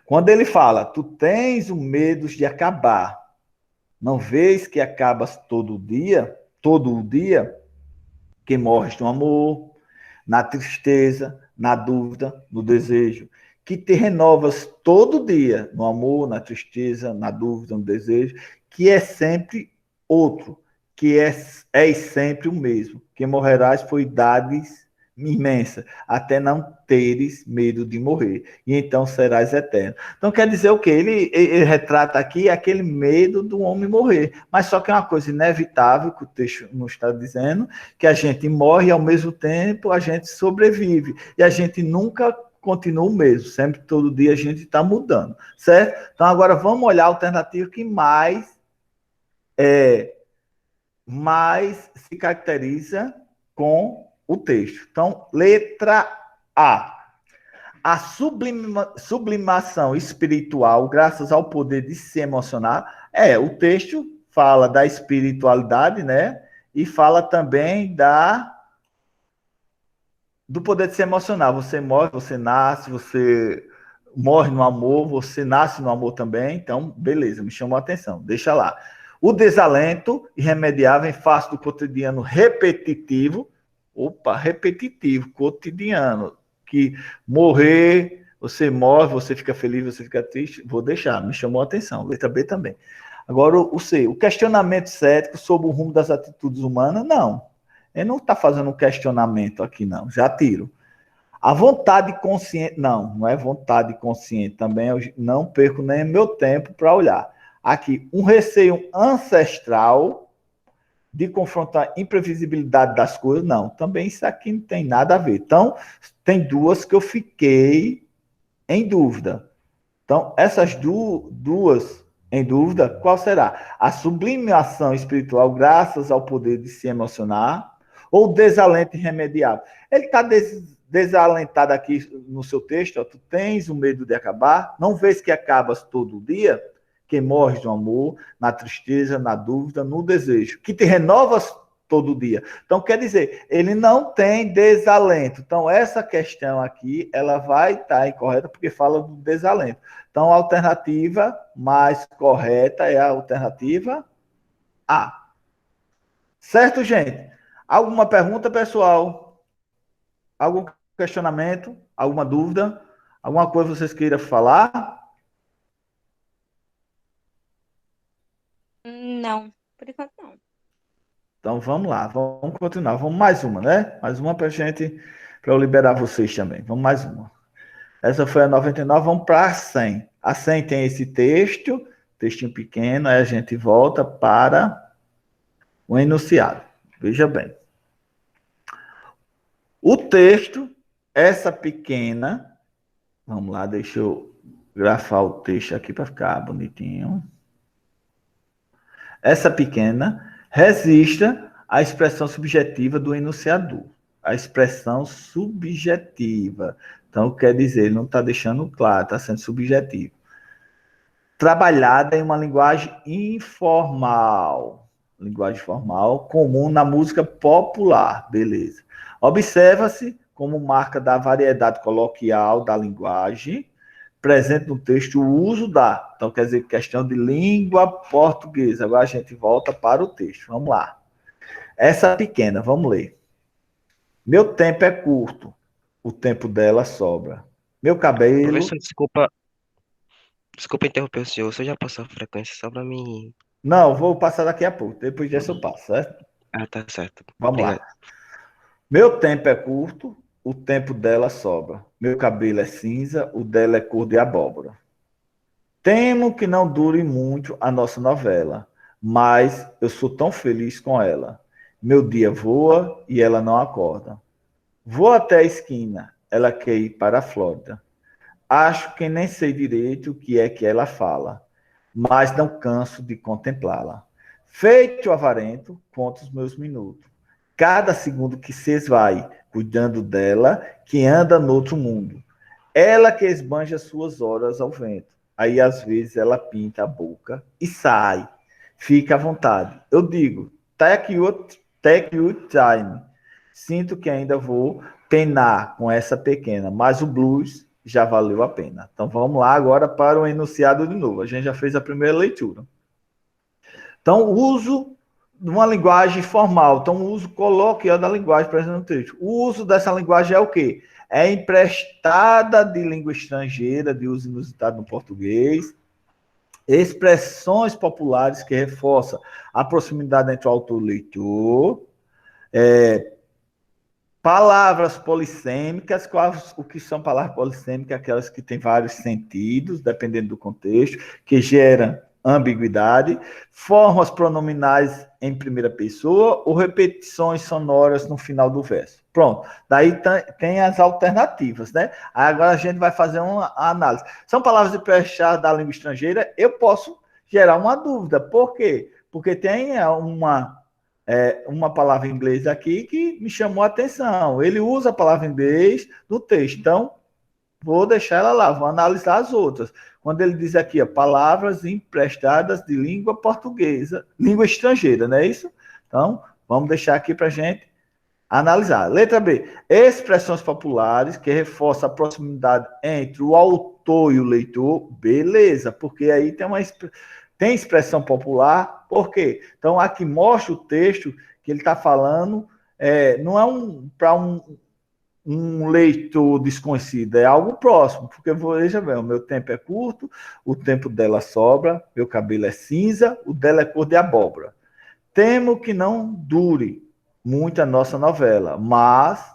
Quando ele fala, tu tens o medo de acabar, não vês que acabas todo o dia, que morres no amor, na tristeza, na dúvida, no desejo, que te renovas todo dia no amor, na tristeza, na dúvida, no desejo, que é sempre outro, que és sempre o mesmo, que morrerás por idades imensa, até não teres medo de morrer, e então serás eterno. Então quer dizer o quê? Ele retrata aqui aquele medo do homem morrer, mas só que é uma coisa inevitável, que o texto nos está dizendo, que a gente morre e ao mesmo tempo a gente sobrevive, e a gente nunca continua o mesmo, sempre, todo dia a gente está mudando, certo? Então agora vamos olhar a alternativa que mais se caracteriza com o texto. Então, letra A. A sublimação espiritual, graças ao poder de se emocionar, o texto fala da espiritualidade, né? E fala também do poder de se emocionar. Você morre, você nasce, você morre no amor, você nasce no amor também. Então, beleza, me chamou a atenção. Deixa lá. O desalento irremediável em face do cotidiano repetitivo. Opa, repetitivo, cotidiano. Que morrer, você morre, você fica feliz, você fica triste. Vou deixar, me chamou a atenção. Letra B também. Agora, o C. O questionamento cético sobre o rumo das atitudes humanas, não. Ele não está fazendo um questionamento aqui, não. Já tiro. A vontade consciente... Não é vontade consciente também. Eu não perco nem meu tempo para olhar. Aqui, um receio ancestral de confrontar a imprevisibilidade das coisas. Não, também isso aqui não tem nada a ver. Então, tem duas que eu fiquei em dúvida. Então, essas duas em dúvida, qual será? A sublimação espiritual graças ao poder de se emocionar ou desalento irremediável? Ele está desalentado aqui no seu texto, ó, tu tens o medo de acabar, não vês que acabas todo dia, que morres no amor, na tristeza, na dúvida, no desejo, que te renovas todo dia. Então, quer dizer, ele não tem desalento. Então, essa questão aqui, ela vai estar incorreta, porque fala do desalento. Então, a alternativa mais correta é a alternativa A. Certo, gente? Alguma pergunta, pessoal? Algum questionamento? Alguma dúvida? Alguma coisa que vocês queiram falar? Não, por enquanto não. Então vamos lá, vamos continuar. Vamos mais uma, né? Mais uma para eu liberar vocês também. Vamos mais uma. Essa foi a 99, vamos para a 100. A 100 tem esse textinho pequeno, aí a gente volta para o enunciado. Veja bem. O texto, essa pequena, vamos lá, deixa eu grafar o texto aqui para ficar bonitinho. Essa pequena resista à expressão subjetiva do enunciador. A expressão subjetiva. Então, quer dizer, ele não está deixando claro, está sendo subjetivo. Trabalhada em uma linguagem informal. Linguagem formal, comum na música popular. Beleza. Observa-se como marca da variedade coloquial da linguagem, presente no texto o uso da. Então, quer dizer, questão de língua portuguesa. Agora a gente volta para o texto. Vamos lá. Essa pequena, vamos ler. Meu tempo é curto, o tempo dela sobra. Meu cabelo... Professor, desculpa interromper o senhor. Você já passou a frequência só para mim? Não, vou passar daqui a pouco. Depois disso eu passo, certo? Ah, tá certo. Vamos Obrigado. lá. Meu tempo é curto, o tempo dela sobra. Meu cabelo é cinza, o dela é cor de abóbora. Temo que não dure muito a nossa novela, mas eu sou tão feliz com ela. Meu dia voa e ela não acorda. Vou até a esquina, ela quer ir para a Flórida. Acho que nem sei direito o que é que ela fala, mas não canso de contemplá-la. Feito avarento, conto os meus minutos. Cada segundo que se esvai, cuidando dela, que anda noutro mundo. Ela que esbanja suas horas ao vento. Aí, às vezes, ela pinta a boca e sai. Fica à vontade. Eu digo, take your time. Sinto que ainda vou penar com essa pequena, mas o blues já valeu a pena. Então, vamos lá agora para o enunciado de novo. A gente já fez a primeira leitura. Então, uso de uma linguagem formal. Então, o uso coloquial da linguagem presente no texto. O uso dessa linguagem é o quê? É emprestada de língua estrangeira, de uso inusitado no português. Expressões populares que reforçam a proximidade entre o autor e o leitor. Palavras polissêmicas. O que são palavras polissêmicas? Aquelas que têm vários sentidos, dependendo do contexto, que geram ambiguidade, formas pronominais em primeira pessoa ou repetições sonoras no final do verso. Pronto. Daí tem as alternativas, né? Aí agora a gente vai fazer uma análise. São palavras emprestadas da língua estrangeira, eu posso gerar uma dúvida. Por quê? Porque tem uma palavra em inglês aqui que me chamou a atenção. Ele usa a palavra em inglês no texto, então vou deixar ela lá, vou analisar as outras. Quando ele diz aqui, ó, palavras emprestadas de língua portuguesa, língua estrangeira, não é isso? Então, vamos deixar aqui para a gente analisar. Letra B. Expressões populares que reforçam a proximidade entre o autor e o leitor. Beleza, porque aí tem expressão popular. Por quê? Então, aqui mostra o texto que ele está falando, não é para um leitor desconhecido, é algo próximo, porque veja bem, o meu tempo é curto, o tempo dela sobra, meu cabelo é cinza, o dela é cor de abóbora. Temo que não dure muito a nossa novela, mas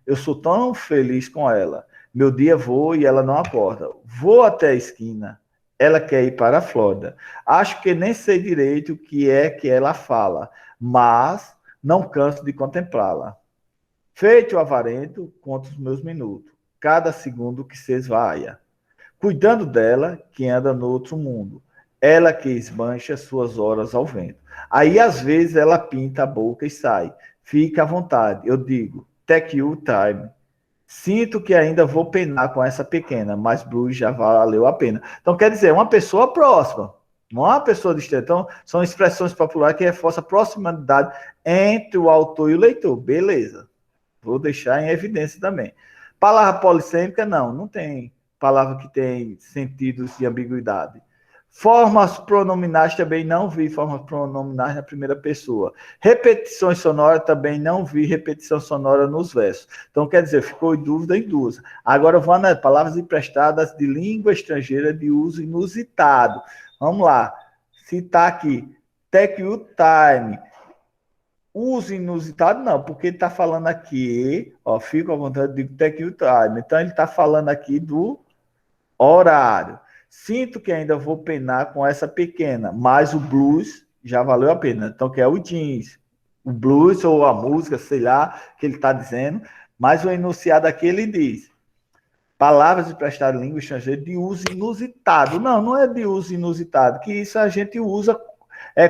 eu sou tão feliz com ela. Meu dia voa e ela não acorda. Vou até a esquina, ela quer ir para a Flórida. Acho que nem sei direito o que é que ela fala, mas não canso de contemplá-la. Feito o avarento, conto os meus minutos, cada segundo que se esvaia. Cuidando dela, que anda no outro mundo. Ela que esbancha suas horas ao vento. Aí, às vezes, ela pinta a boca e sai. Fica à vontade. Eu digo, take your time. Sinto que ainda vou penar com essa pequena, mas Blues já valeu a pena. Então, quer dizer, uma pessoa próxima, não é uma pessoa distante. Então, são expressões populares que reforçam a proximidade entre o autor e o leitor. Beleza. Vou deixar em evidência também. Palavra polissêmica, não tem palavra que tem sentidos de ambiguidade. Formas pronominais também não vi formas pronominais na primeira pessoa. Repetições sonoras também não vi repetição sonora nos versos. Então, quer dizer, ficou em dúvida em duas. Agora, vou analisar palavras emprestadas de língua estrangeira de uso inusitado. Vamos lá. Citar aqui. Take your time. Uso inusitado, não, porque ele está falando aqui, ó, fico à vontade de take your time. Então, ele está falando aqui do horário. Sinto que ainda vou penar com essa pequena, mas o blues já valeu a pena. Então, que é o jeans, o blues ou a música, sei lá, que ele está dizendo, mas o enunciado aqui ele diz, palavras emprestadas em língua estrangeira de uso inusitado. Não é de uso inusitado, que isso a gente usa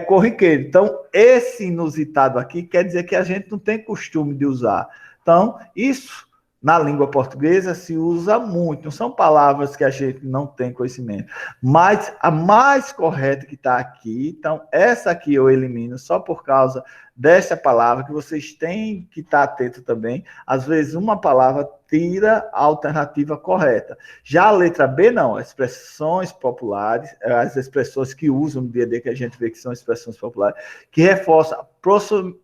corriqueiro. Então, esse inusitado aqui quer dizer que a gente não tem costume de usar. Então, isso na língua portuguesa se usa muito. Não são palavras que a gente não tem conhecimento. Mas a mais correta que está aqui, então, essa aqui eu elimino só por causa dessa palavra, que vocês têm que estar atento também. Às vezes, uma palavra tira a alternativa correta. Já a letra B, não. Expressões populares, as expressões que usam no dia a dia, que a gente vê que são expressões populares, que reforçam a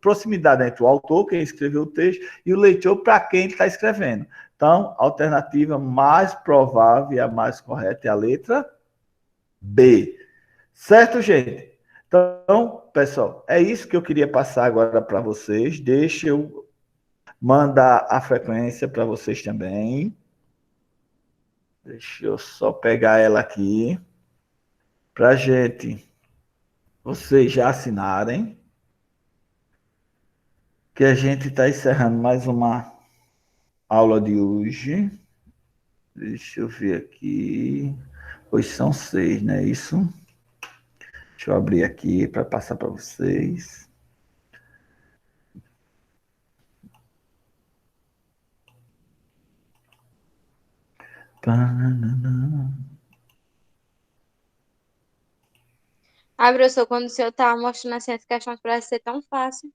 proximidade entre o autor, quem escreveu o texto, e o leitor para quem está escrevendo. Então, a alternativa mais provável e a mais correta é a letra B. Certo, gente? Então, pessoal, é isso que eu queria passar agora para vocês. Deixa eu mandar a frequência para vocês também. Deixa eu só pegar ela aqui para vocês já assinarem, que a gente está encerrando mais uma aula de hoje. Deixa eu ver aqui. Hoje são 6, não é isso? Deixa eu abrir aqui para passar para vocês. Professor, quando o senhor está mostrando assim as questões, parece ser tão fácil.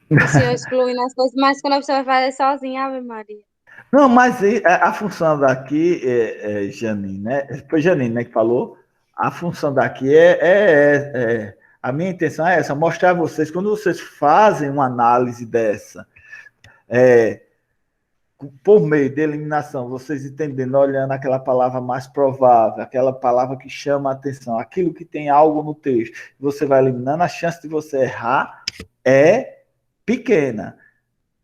O senhor excluindo as coisas, mas quando a pessoa vai fazer sozinha, Ave Maria. Não, mas a função daqui, Janine, né? Foi Janine, né, que falou. A função daqui a minha intenção é essa, mostrar a vocês, quando vocês fazem uma análise dessa, por meio de eliminação, vocês entendendo, olhando aquela palavra mais provável, aquela palavra que chama a atenção, aquilo que tem algo no texto, você vai eliminando, a chance de você errar é pequena,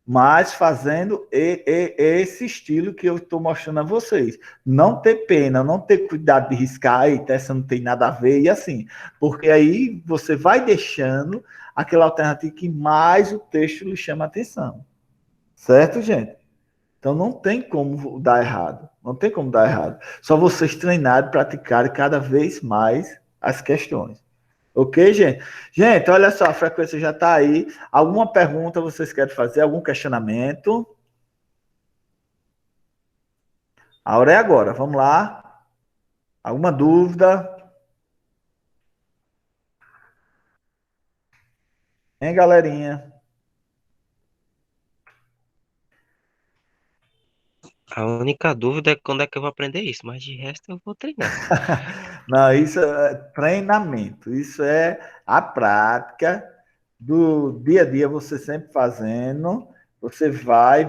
mas fazendo esse estilo que eu estou mostrando a vocês. Não ter pena, não ter cuidado de riscar, eita, essa não tem nada a ver, e assim, porque aí você vai deixando aquela alternativa que mais o texto lhe chama a atenção. Certo, gente? Então não tem como dar errado. Não tem como dar errado. Só vocês treinarem, praticarem cada vez mais as questões. Ok, gente? Gente, olha só, a frequência já está aí. Alguma pergunta vocês querem fazer? Algum questionamento? A hora é agora. Vamos lá. Alguma dúvida? Hein, galerinha? A única dúvida é quando é que eu vou aprender isso, mas de resto eu vou treinar. Não, isso é treinamento. Isso é a prática do dia a dia, você sempre fazendo. Você vai.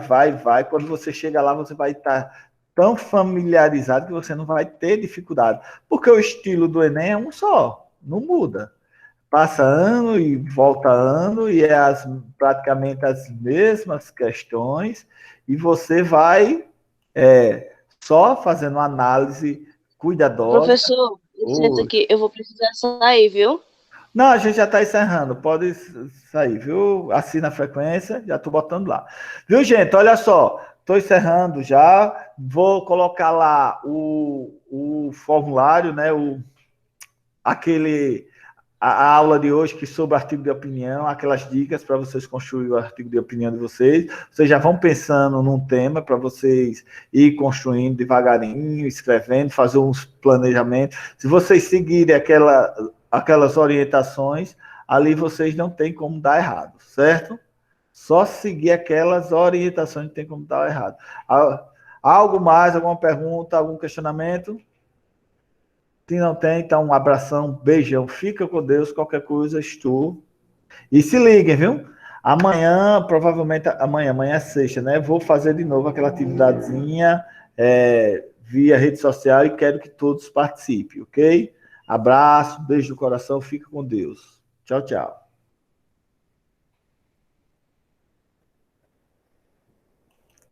Quando você chega lá, você vai estar tão familiarizado que você não vai ter dificuldade. Porque o estilo do Enem é um só, não muda. Passa ano e volta ano, e é praticamente as mesmas questões, e você vai só fazendo uma análise cuidadosa. Professor, licença Oi. aqui, eu vou precisar sair, viu? Não, a gente já está encerrando, pode sair, viu? Assina a frequência, já estou botando lá. Viu, gente? Olha só, estou encerrando já, vou colocar lá o formulário, né? A aula de hoje que sobre artigo de opinião, aquelas dicas para vocês construir o artigo de opinião de vocês. Vocês já vão pensando num tema para vocês ir construindo devagarinho, escrevendo, fazer uns planejamentos. Se vocês seguirem aquelas orientações, ali vocês não tem como dar errado, certo? Só seguir aquelas orientações não tem como dar errado. Algo mais, alguma pergunta, algum questionamento? Se não tem, então um abração, beijão, fica com Deus, qualquer coisa, estou. E se liguem, viu? Amanhã, provavelmente, amanhã é sexta, né? Vou fazer de novo aquela atividadezinha via rede social e quero que todos participem, ok? Abraço, beijo do coração, fica com Deus. Tchau, tchau.